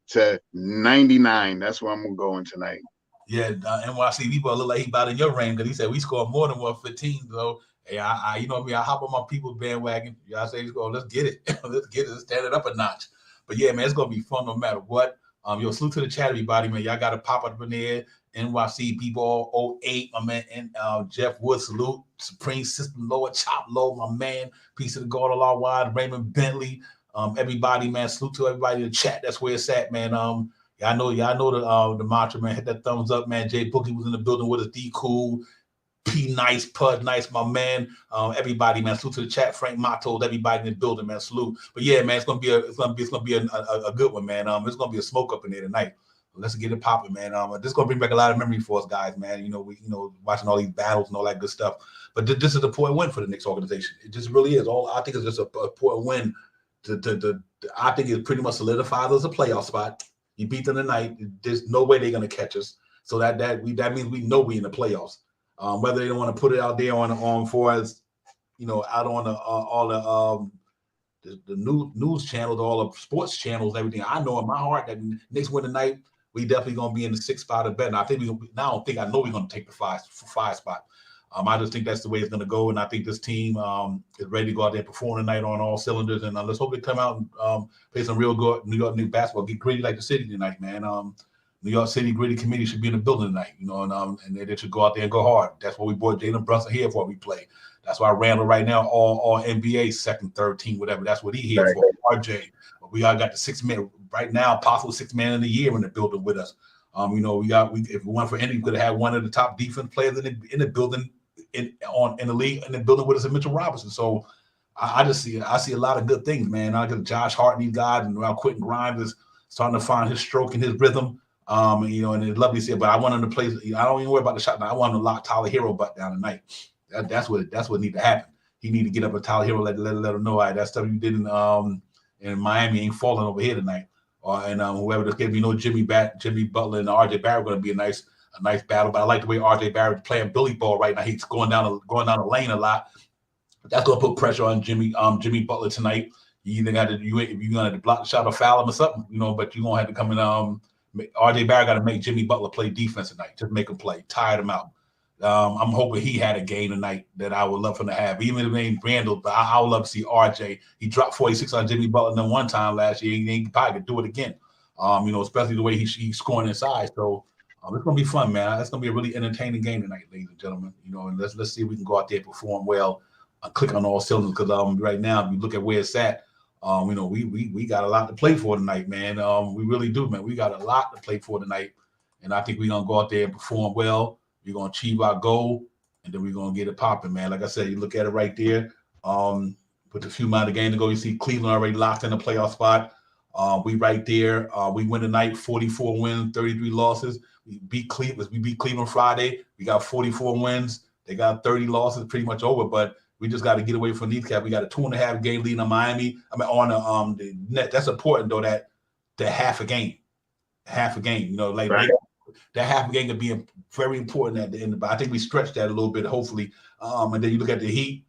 to 99. That's where I'm going to go in tonight. Yeah, NYC people look like he about in your range because he said we scored more than 115. So, hey, I you know what I mean? I hop on my people's bandwagon. Y'all say let's get it. Let's stand it up a notch. But yeah, man, it's going to be fun no matter what. Yo, salute to the chat, everybody, man. Y'all got to pop up in there. NYC people 08, my man, and Jeff Wood, salute. Supreme System Lower, Chop Low, my man. Piece of the God of Law Wide, Raymond Bentley. Everybody, man, salute to everybody in the chat. That's where it's at, man. Y'all know the mantra, man. Hit that thumbs up, man. Jay Bookie was in the building with us. D Cool, P Nice, Pud Nice, my man. Everybody, man. Salute to the chat. Frank Matos, everybody in the building, man. Salute. But yeah, man, it's gonna be a good one, man. It's gonna be a smoke up in there tonight. Let's get it popping, man. This is gonna bring back a lot of memory for us guys, man. We watching all these battles and all that good stuff. But this is a important win for the Knicks organization. It just really is. I think it's just a important win. I think it pretty much solidifies us a playoff spot. You beat them tonight. There's no way they're gonna catch us. So that means we know we in the playoffs. Whether they don't want to put it out there on for us, out on all the news channels, all the sports channels, everything. I know in my heart that Knicks win tonight, we definitely gonna be in the 6th spot or better. And I think I know we're gonna take the five spot. I just think that's the way it's gonna go, and I think this team is ready to go out there and perform tonight on all cylinders. And let's hope they come out and play some real good New York Knicks basketball, get gritty like the city tonight, man. New York City Gritty Committee should be in the building tonight, and they should go out there and go hard. That's what we brought Jalen Brunson here for. We play. That's why Randall right now, all NBA 2nd, 3rd team, whatever. That's what he here for. RJ. But we all got the 6th man right now, possible 6th man of the year in the building with us. If we went for any, we could have had one of the top defense players in the building in the league in the building with us in Mitchell Robinson. So I see a lot of good things, man. I got Josh Hart and these guys, and Quentin Grimes is starting to find his stroke and his rhythm. And it's lovely to see it. But I want him to play. I don't even worry about the shot. I want him to lock Tyler Hero butt down tonight. That's what needs to happen. He need to get up with Tyler Hero, let him know, all right, that stuff you did in Miami ain't falling over here tonight. And whoever this game, Jimmy Butler and RJ Barrett going to be a nice battle. But I like the way RJ Barrett playing Billy ball right now. He's going down the lane a lot. That's going to put pressure on Jimmy Butler tonight. You either got to if you're going to block the shot or foul him or something, but you're going to have to come in. RJ Barrett got to make Jimmy Butler play defense tonight. Just make him play, tire him out. I'm hoping he had a game tonight that I would love for him to have, even if it ain't Randall. But I would love to see RJ. He dropped 46 on Jimmy Butler one time last year. He probably could do it again. Especially the way he's scoring inside. So it's gonna be fun, man. It's gonna be a really entertaining game tonight, ladies and gentlemen. And let's see if we can go out there and perform well, click on all cylinders. Because right now, if you look at where it's at, we got a lot to play for tonight, man. We really do, man. We got a lot to play for tonight, and I think we're gonna go out there and perform well. We're going to achieve our goal, and then we're going to get it popping, man. Like I said, you look at it right there. With a few amount of game to go, you see Cleveland already locked in the playoff spot. We right there. We win tonight, 44 wins, 33 losses. We beat Cleveland Friday. We got 44 wins. They got 30 losses, pretty much over. But we just got to get away from kneecap. We got a 2.5 game lead on Miami. On the net. That's important though. That half a game. Right. That half a game could be very important at the end. But I think we stretched that a little bit, hopefully. And then you look at the Heat,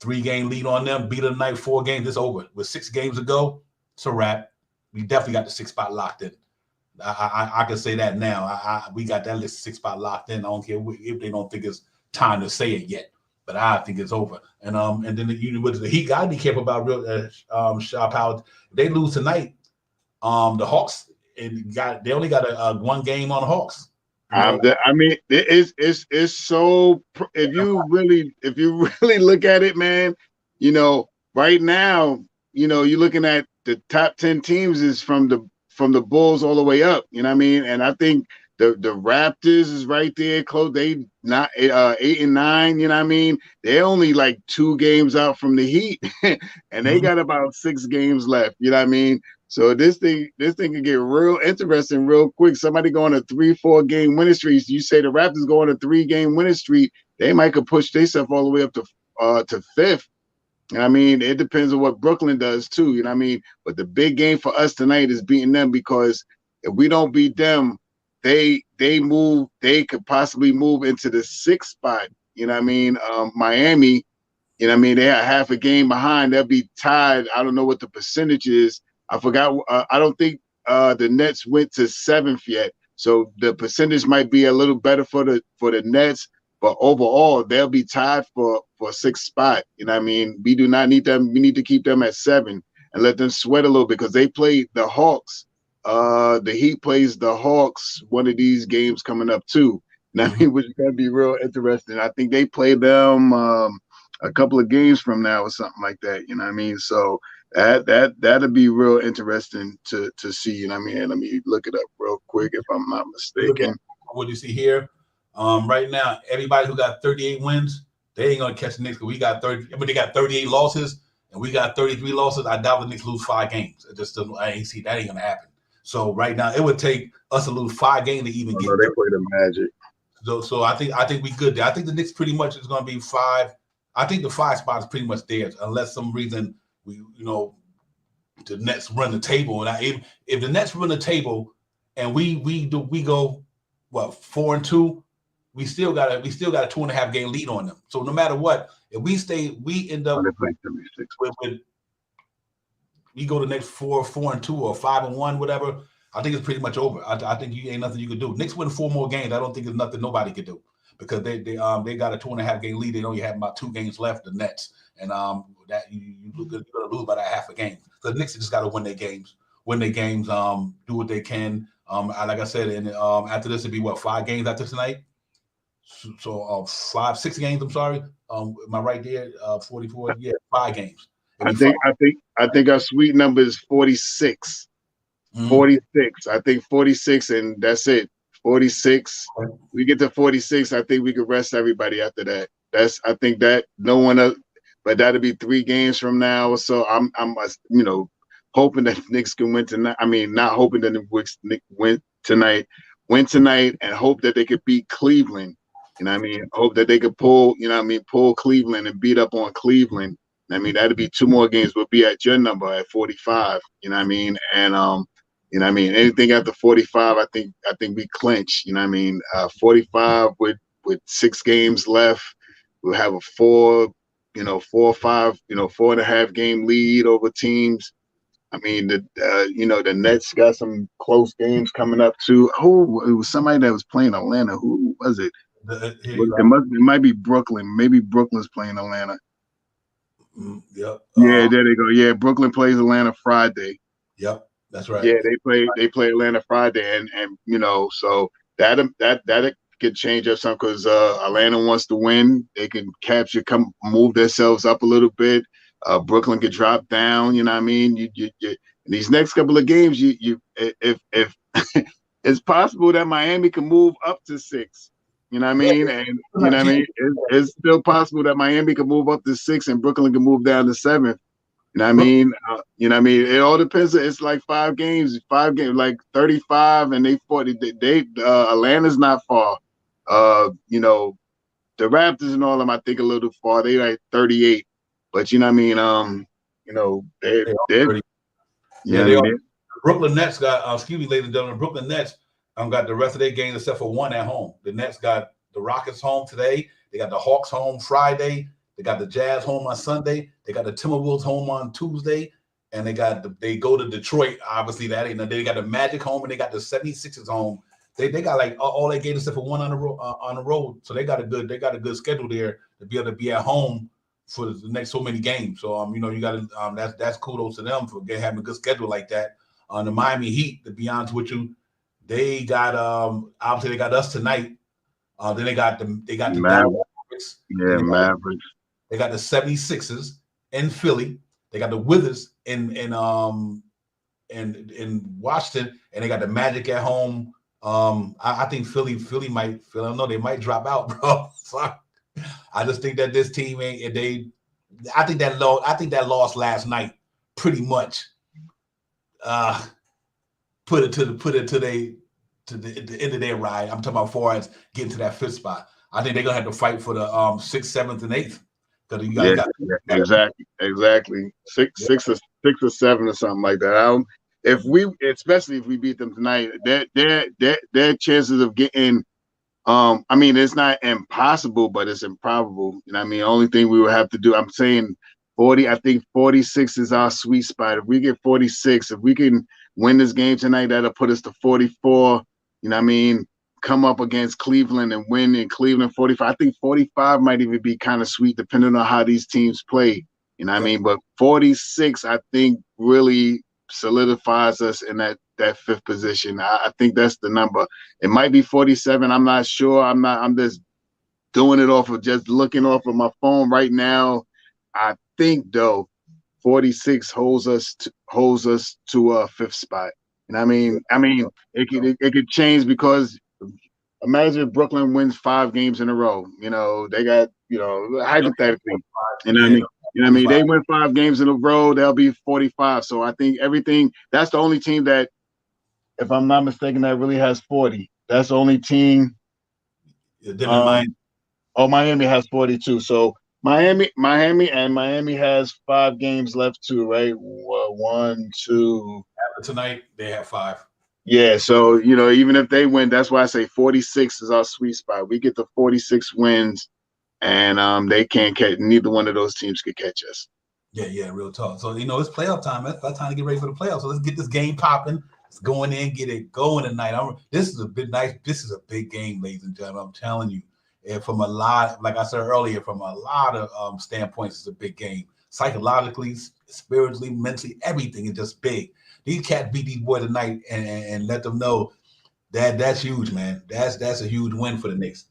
3-game lead on them, beat them tonight, 4 games, it's over. With 6 games to go, it's a wrap. We definitely got the 6th spot locked in. I can say that now. We got that 6th spot locked in. I don't care if they don't think it's time to say it yet, but I think it's over. And then the Heat got to be careful about real sharp power. If they lose tonight, the Hawks. They only got a 1 game on the Hawks. It's so. If you really look at it, man, right now, you're looking at the top 10 teams is from the Bulls all the way up. You know what I mean? And I think the Raptors is right there close. They not 8 and 9. You know what I mean? They're only like 2 games out from the Heat, and they got about 6 games left. You know what I mean? So this thing can get real interesting real quick. Somebody going a 3-4 game winning streak. You say the Raptors go on a 3-game winning streak, they might could push themselves all the way up to 5th. You know what I mean? It depends on what Brooklyn does too. You know what I mean? But the big game for us tonight is beating them, because if we don't beat them, they could possibly move into the 6th spot. You know what I mean? Miami, you know what I mean? They are half a game behind. They'll be tied. I don't know what the percentage is. I forgot. I don't think the Nets went to 7th yet, so the percentage might be a little better for the Nets. But overall, they'll be tied for 6th spot. You know what I mean? We do not need them. We need to keep them at 7 and let them sweat a little, because they play the Hawks. The Heat plays the Hawks one of these games coming up too. You know what I mean? Which is gonna be real interesting. I think they play them a couple of games from now or something like that. You know what I mean? So. That'll be real interesting to see. You know what I mean? Let me look it up real quick if I'm not mistaken. What you see here, right now, everybody who got 38 wins, they ain't gonna catch the Knicks. We got 30. I mean, they got 38 losses, and we got 33 losses. I doubt the Knicks lose 5 games. I ain't see that ain't gonna happen. So right now, it would take us to lose 5 games to even get. They play the Magic. So I think we good there. I think the Knicks pretty much is going to be 5. I think the 5 spot is pretty much theirs, unless some reason the Nets run the table. And if the Nets run the table and we go what 4-2, we still got a 2.5 game lead on them. So no matter what, if we end up with we go to the next 4-2 or 5-1, whatever. I think it's pretty much over. I think you ain't nothing you could do. Knicks win 4 more games. I don't think there's nothing nobody could do because they got a 2.5 game lead. They only have about 2 games left. The Nets, and that you're gonna lose by that half a game. The Knicks just got to win their games. Do what they can. Like I said, and after this, it'll be what 5 games after tonight. So 6 games. I'm sorry. Am I right there? 44. Yeah, 5 games. I think our sweet number is 46. 46. I think 46, and that's it. 46. We get to 46. I think we could rest everybody after that. I think that no one else, but that'll be 3 games from now. So I'm hoping that Knicks can win tonight. I mean, not hoping that the Knicks win tonight, and hope that they could beat Cleveland. You know what I mean? Hope that they could pull Cleveland and beat up on Cleveland. I mean, that'd be 2 more games. We'll be at your number at 45. You know what I mean? And anything after 45, I think we clinch. You know what I mean? 45 with 6 games left, we'll have a 4 or 5, 4.5 game lead over teams. I mean, the Nets got some close games coming up too. Oh, it was somebody that was playing Atlanta. Who was it? It might be Brooklyn. Maybe Brooklyn's playing Atlanta. Yep. Yeah, there they go. Yeah, Brooklyn plays Atlanta Friday. Yep, that's right. Yeah, they play Atlanta Friday, and so that could change up some because Atlanta wants to win. They can move themselves up a little bit. Brooklyn could drop down. You know what I mean? You these next couple of games, if it's possible that Miami can move up to 6. You know what I mean? And you know what I mean? It's still possible that Miami can move up to 6 and Brooklyn can move down to 7. You know what I mean? It all depends. It's like 5 games, like 35, and they 40. Atlanta's not far. The Raptors and all of them, I think a little far. They like 38, but you know what I mean? Brooklyn Nets got. Excuse me, ladies and gentlemen. Brooklyn Nets. Got the rest of their games except for 1 at home. The Nets got the Rockets home today. They got the Hawks home Friday. They got the Jazz home on Sunday. They got the Timberwolves home on Tuesday. And they go to Detroit. Obviously, that ain't. They got the Magic home and they got the 76ers home. They got like all their games except for 1 on the road. So they got a good schedule there to be able to be at home for the next so many games. So you got to that's kudos to them for having a good schedule like that. The Miami Heat, to be honest with you. They got obviously they got us tonight. Then they got the Mavericks. Yeah, Mavericks. They got the 76ers in Philly. They got the Wizards in Washington, and they got the Magic at home. I think Philly might. I don't know. They might drop out, bro. So I just think that this team ain't. I think that loss last night pretty much. Put it to the end of their ride. I'm talking about far as getting to that 5th spot. I think they're gonna have to fight for the 6th, 7th, and 8th. Exactly. 6 or 7 or something like that. Especially if we beat them tonight, their chances of getting. I mean, it's not impossible, but it's improbable. You know what I mean? The only thing we would have to do. I'm saying 40. I think 46 is our sweet spot. If we get 46, if we can win this game tonight, that'll put us to 44. You know what I mean? Come up against Cleveland and win in Cleveland 45. I think 45 might even be kind of sweet depending on how these teams play. You know what I mean? But 46, I think, really solidifies us in that 5th position. I think that's the number. It might be 47. I'm not sure. I'm just doing it off of just looking off of my phone right now. I think, though, 46 holds us to a 5th spot. And I mean, it could change because imagine if Brooklyn wins 5 games in a row. They got hypothetically. You know what I mean? They win 5 games in a row, they'll be 45. So I think that's the only team that if I'm not mistaken, that really has 40. That's the only team. Miami has 42. So Miami has 5 games left too, right? 1, 2. After tonight, they have 5. Yeah, so even if they win, that's why I say 46 is our sweet spot. We get the 46 wins, and they can't catch. Neither one of those teams could catch us. Yeah, real talk. So it's playoff time. That's time to get ready for the playoffs. So let's get this game popping. Let's go in, get it going tonight. This is a big game, ladies and gentlemen. I'm telling you. And from a lot, like I said earlier, from a lot of standpoints, it's a big game. Psychologically, spiritually, mentally, everything is just big. These cats beat these boys tonight and let them know that's huge, man. That's a huge win for the Knicks.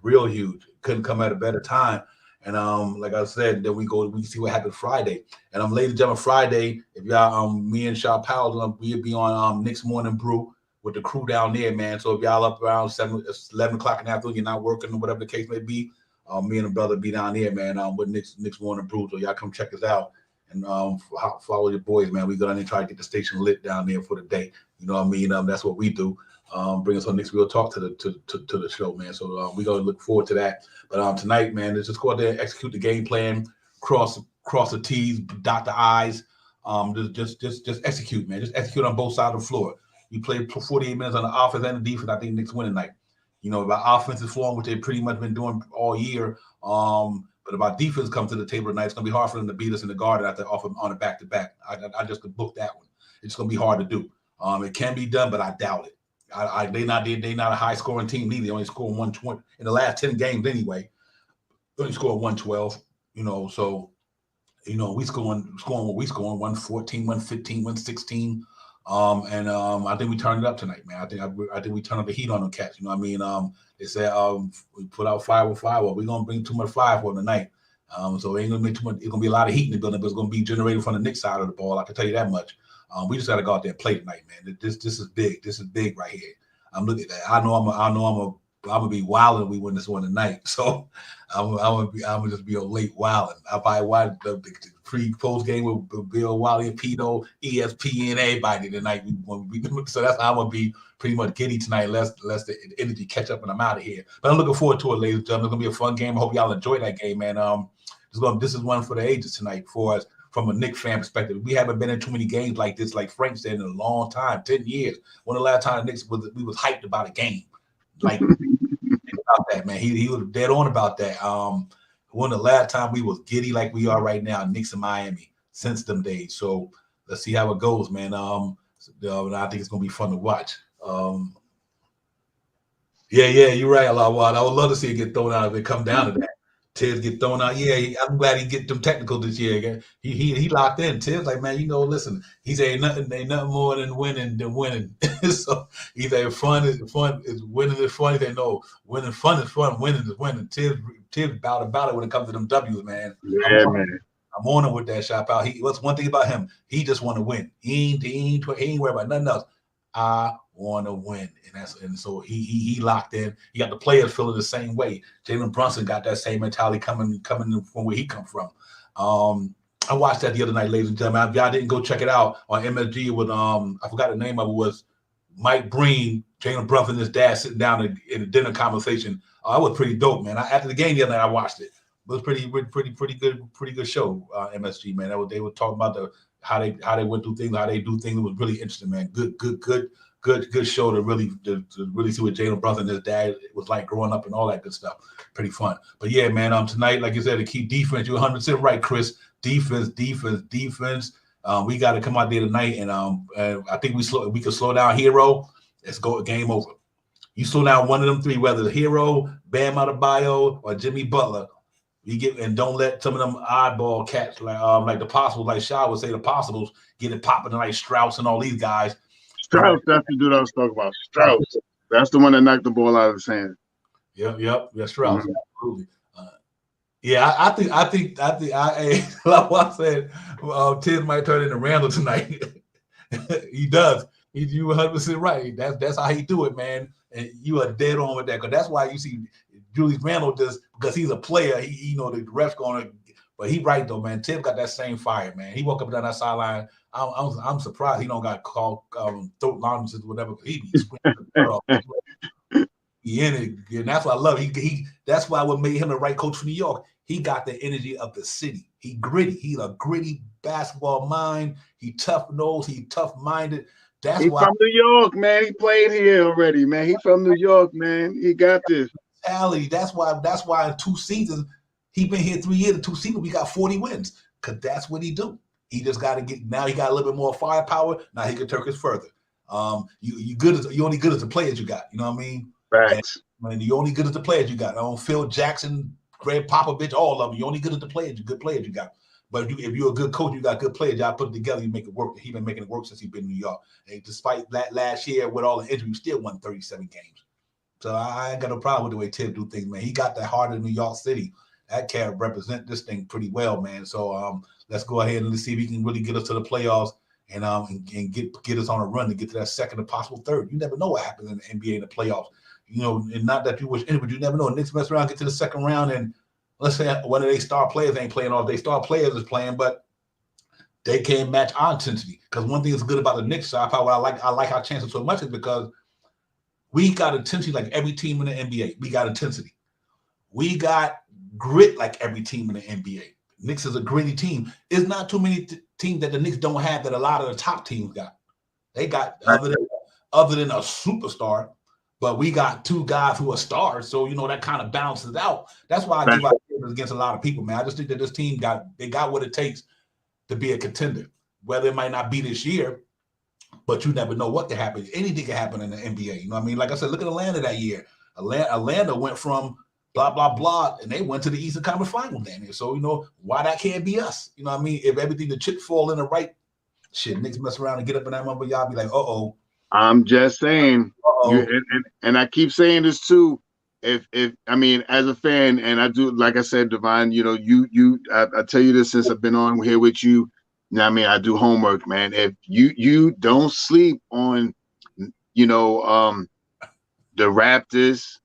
Real huge. Couldn't come at a better time. And like I said, then we see what happened Friday. And ladies and gentlemen, Friday, if y'all me and Shaw Powell, we'll be on Knicks Morning Brew with the crew down there, man. So if y'all up around 11 o'clock in the afternoon, you're not working or whatever the case may be, me and the brother be down there, man, with Knicks Morning Brew. So y'all come check us out and follow your boys, man. We go down there and try to get the station lit down there for the day. You know what I mean? That's what we do. Bring us on Knicks Real Talk to the show, man. So we gonna look forward to that. But tonight, man, let's just go out there and execute the game plan, cross the T's, dot the I's. Just execute, man. Just execute on both sides of the floor. You play 48 minutes on the offense and the defense. I think Knicks win tonight. If our offense is flowing, which they've pretty much been doing all year. But if our defense comes to the table tonight, it's gonna be hard for them to beat us in the Garden after on a back-to-back. I just could book that one. It's gonna be hard to do. It can be done, but I doubt it. They not a high scoring team neither. They only scored 120 in the last 10 games anyway. They only scored 112. So we scoring what we scoring 114, 115, 116. I think we turned it up tonight, man. I think we turned up the heat on them cats. You know what I mean? They said we put out fireworks. We're gonna bring too much fireworks tonight. So it ain't gonna be too much. It's gonna be a lot of heat in the building, but it's gonna be generated from the Knicks side of the ball. I can tell you that much. We just got to go out there and play tonight, man. This is big. This is big right here. I'm looking at that. I know I'm gonna be wilding. We win this one tonight, so I'm gonna just be a late wilding. I probably watch the pre-post game with Bill Wiley and Pito, ESPN, everybody tonight. So that's how I'm gonna be pretty much giddy tonight. Less the energy catch up, and I'm out of here. But I'm looking forward to it, ladies and gentlemen. It's gonna be a fun game. I hope y'all enjoy that game, man. This is one for the ages tonight for us. From a Knicks fan perspective, we haven't been in too many games like this, like Frank said, in a long time, 10 years. When the last time the Knicks we was hyped about a game, like about that, man. He was dead on about that. When the last time we was giddy like we are right now, Knicks in Miami, since them days. So let's see how it goes, man. I think it's gonna be fun to watch. Yeah, you're right, Alawad. I would love to see it get thrown out if it come down to that. Tibbs get thrown out. Yeah, I'm glad he get them technical this year. He locked in. Tibbs like, man, listen. He said ain't nothing more than winning. So he said fun is winning is fun. He said no, winning fun is fun. Winning is winning. Tibbs about it when it comes to them W's, man. Yeah, man. I'm on him with that shop out. What's one thing about him? He just want to win. He ain't worried about nothing else. I want to win, and so he locked in. He got the players feeling the same way. Jalen Brunson got that same mentality coming from where he come from. I watched that the other night, ladies and gentlemen. If y'all didn't go check it out on MSG with I forgot the name of it, was Mike Breen, Jalen Brunson, and his dad sitting down in a dinner conversation. It was pretty dope, man. After the game the other night, I watched it. It was pretty good show. MSG, man. They were talking about how they went through things, how they do things. It was really interesting, man. Good show to really see what Jalen Brunson and his dad was like growing up and all that good stuff. Pretty fun. But yeah, man, tonight, like you said, to keep defense, you're 100% right, Chris. Defense. We got to come out there tonight, and I think we could slow down Hero. Let's go game over. You slow down one of them three, whether it's Hero, Bam Adebayo, or Jimmy Butler. And don't let some of them oddball cats like the Possibles, like Shaw would say, the Possibles get it popping like Strauss and all these guys. Strauss, that's the dude I was talking about. Strauss, that's the one that knocked the ball out of his hand. Yep, yeah, Strauss, absolutely. I think like I said, Tibbs might turn into Randall tonight. He does. You 100% right. That's how he do it, man. And you are dead on with that, because that's why you see Julius Randle just because he's a player. The ref's gonna. But he right though, man. Tim got that same fire, man. He woke up and down that sideline. I'm surprised he don't got called throat lunges or whatever. He be screaming. He in it, and that's what I love. He that's why what made him the right coach for New York. He got the energy of the city. He gritty. He's a gritty basketball mind. He tough nosed. He tough minded. That's why from New York, man. He played here already, man. He from New York, man. He got this. That's why in 2 seasons he been here 3 years. In 2 seasons we got 40 wins because that's what he do. He just got to get now. He got a little bit more firepower. Now he can take us further. You only good as the players you got. You know what I mean? Facts. And you only good as the players you got. Phil Jackson, Greg Popovich, all of them. You only good as the players. Good players you got. But if you're a good coach, you got good players. Y'all put it together, you make it work. He's been making it work since he's been in New York. And despite that last year with all the injuries, still won 37 games. So I ain't got no problem with the way Tim do things, man. He got the heart of New York City. That can represent this thing pretty well, man. So let's go ahead and let's see if he can really get us to the playoffs and get us on a run to get to that second and possible third. You never know what happens in the NBA in the playoffs. And not that you wish any, but you never know. Knicks mess around, get to the second round, and let's say one of their star players ain't playing, or their star players is playing, but they can't match our intensity. Because one thing that's good about the Knicks side, I like our chances so much is because we got intensity like every team in the NBA. We got intensity. We got grit like every team in the NBA. Knicks is a gritty team. There's not too many teams that the Knicks don't have that a lot of the top teams got. They got other than a superstar. But we got 2 guys who are stars, so that kind of balances it out. That's why I give out against a lot of people, man. I just think that this team got what it takes to be a contender. Whether it might not be this year, but you never know what can happen. Anything can happen in the NBA. You know what I mean? Like I said, look at Atlanta that year. Atlanta went from blah blah blah, and they went to the Eastern Conference Finals, man. So why that can't be us? You know what I mean? If everything the chips fall in the right shit, Knicks mess around and get up in that moment, y'all be like, uh-oh. I'm just saying, and I keep saying this too. If I mean, as a fan, and I do, like I said, Divine, I tell you this since I've been on here with you. I mean, I do homework, man. If you don't sleep on, the Raptors,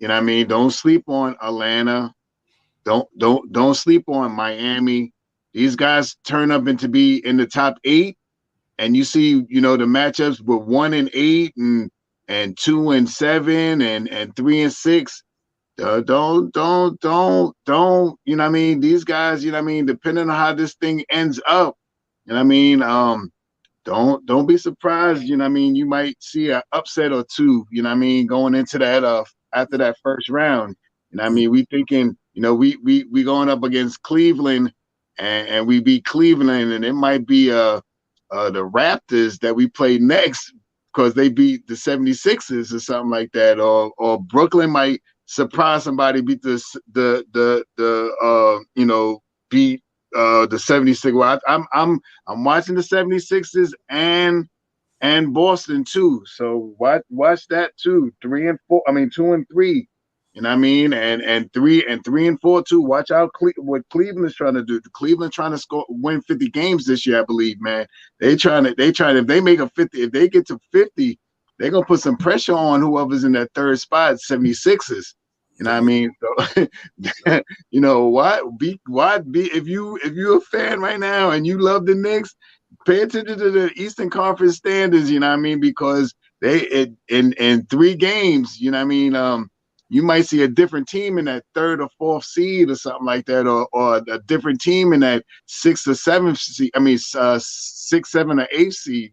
I mean, don't sleep on Atlanta, don't sleep on Miami. These guys turn up into be in the top 8. And you see, the matchups with 1 and 8 and 2 and 7 and 3 and 6. Don't, you know what I mean? These guys, depending on how this thing ends up, don't be surprised, you might see an upset or 2, going into that after that first round. We thinking, we going up against Cleveland and we beat Cleveland, and it might be the Raptors that we play next because they beat the 76ers or something like that, or Brooklyn might surprise somebody, beat beat the 76ers. Well, I'm watching the 76ers and Boston too, so watch that too. 2 and 3. And 3 and 4 too. Watch out what Cleveland's trying to do. Cleveland trying to win 50 games this year, I believe, man. They trying to if they make a 50, if they get to 50, they're gonna put some pressure on whoever's in that third spot, 76ers. You know what I mean? So why be if you're a fan right now and you love the Knicks, pay attention to the Eastern Conference standings, you know what I mean? Because in 3 games, you might see a different team in that 3rd or 4th seed or something like that, or a different team in that 6th or 7th seed. 6th, 7th, or 8th seed.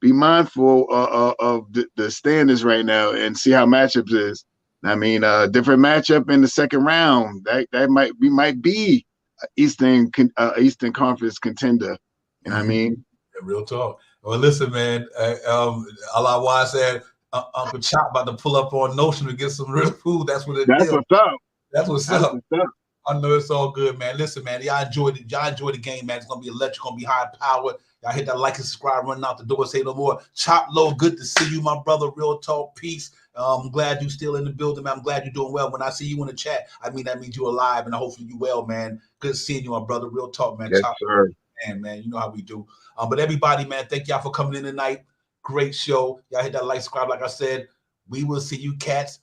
Be mindful of the standings right now and see how matchups is. Different matchup in the second round. That might be Eastern Conference contender. You know what I mean? Yeah, real talk. Well, listen, man. Allah Wise said Uncle Chop about to pull up on Notion to get some real food. That's what it is. That's what's up. That's what's up. I know it's all good, man. Listen, man. Y'all enjoy the game, man. It's gonna be electric. Gonna be high power. Y'all hit that like and subscribe. Running out the door. Say no more. Chop Low. Good to see you, my brother. Real talk. Peace. I'm glad you still in the building, man. I'm glad you're doing well. When I see you in the chat, that means you're alive, and hopefully you well, man. Good seeing you, my brother. Real talk, man. Yes, Chop, sir. man. You know how we do. But everybody, man, thank y'all for coming in tonight. Great show. Y'all hit that like, subscribe. Like I said, we will see you cats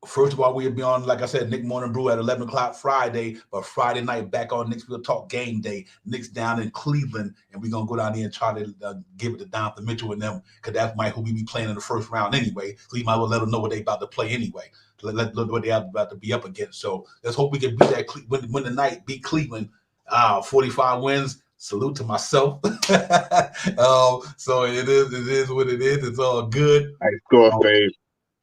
First of all, we'll be on, like I said, Nick Morning Brew at 11 o'clock Friday, but Friday night back on Knicks Real Talk Game Day. Knicks down in Cleveland, and we're going to go down there and try to give it to Donovan Mitchell and them, because that's who we be playing in the first round anyway. So you might as well let them know what they about to play anyway. Let what they about to be up against. So let's hope we can beat that win the night, beat Cleveland. 45 wins. Salute to myself. So it is what it is. It's all good. Nice score, babe.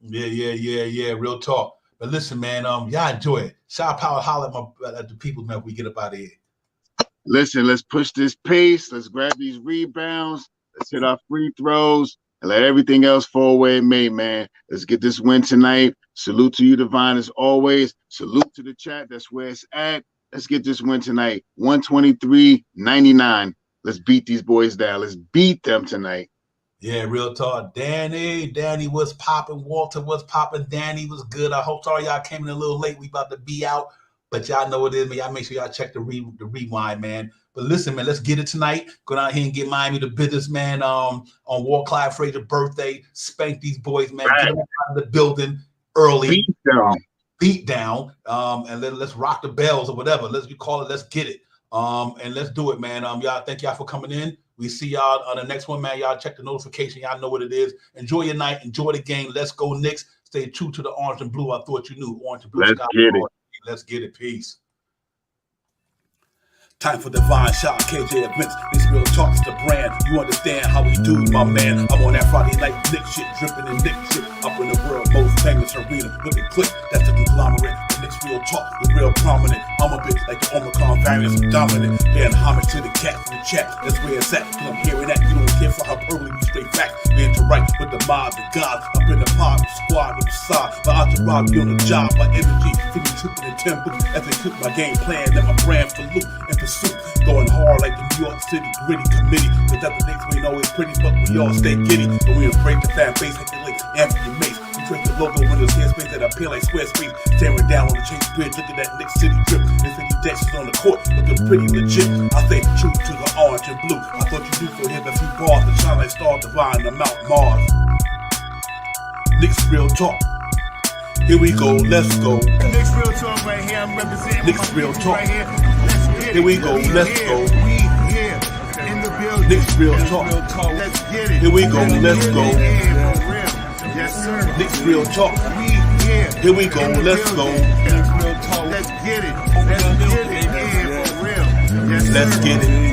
Yeah. Real talk. But listen, man, y'all enjoy it. Shout power, holler at the people, man, if we get up out of here. Listen, let's push this pace. Let's grab these rebounds. Let's hit our free throws and let everything else fall where it may, man. Let's get this win tonight. Salute to you, Divine, as always. Salute to the chat. That's where it's at. Let's get this win tonight. 123-99. Let's beat these boys down. Let's beat them tonight. Yeah, real talk. Danny was popping. Walter was popping. Danny was good. I hope sorry y'all came in a little late. We about to be out, but y'all know what it is, man. Y'all make sure y'all check the rewind, man. But listen, man, let's get it tonight. Go down here and get Miami the business, man. On Walt Clyde Frazier's birthday, spank these boys, man. Right. Get them out of the building early. Beat down. And let's rock the bells or whatever. Let's call it. Let's get it. And let's do it, man. Y'all, thank y'all for coming in. We see y'all on the next one, man. Y'all check the notification. Y'all know what it is. Enjoy your night. Enjoy the game. Let's go, Knicks. Stay true to the orange and blue. I thought you knew. Orange and blue. Let's get it. Let's get it. Peace. Time for Divine Shot, KJ events. This real talk is the brand. You understand how we do, my man. I'm on that Friday night Nick shit, dripping in Nick shit. Up in the world, most famous arena. Look at click, that's the conglomerate. The Knicks real talk is real prominent. I'm a bit like the Omicron variants, I'm dominant. Paying homage to the cat in the chat. That's where it's at. Cause I'm hearing that. You don't care for hyperbole, we straight facts. We interact with the mob, the gods. Up in the pod, the squad, the side. My entourage be on the job, my energy. Feeling tripping in tempo. As they cook my game plan, that my brand for loot and pursuit. Going hard like the New York City gritty committee. Cause that the Knicks we ain't always pretty, but we all stay giddy. But we embrace the fan base like the late Anthony Mace. We trace the logo with those headspace that appear like Squarespace. Staring down on the Chase Bridge, look at that Knicks City drip. They say these Dexters on the court, looking pretty legit. I say true to the orange and blue. I thought you knew for him a few bars to shine like Star Divine on Mount Mars. Knicks real talk. Here we go, let's go. Knicks real talk right here. I'm representing Knicks real talk. right here. Let's get it. Here we go, let's go. We here in the building. Knicks real talk. Let's get it. Here we go, let's go. Yeah, for real. Yes, sir. Knicks real talk. We here. Here we go, in the let's go. building. Let's get it. Let's get it. Yeah, for real. Yes, Let's sir. get it.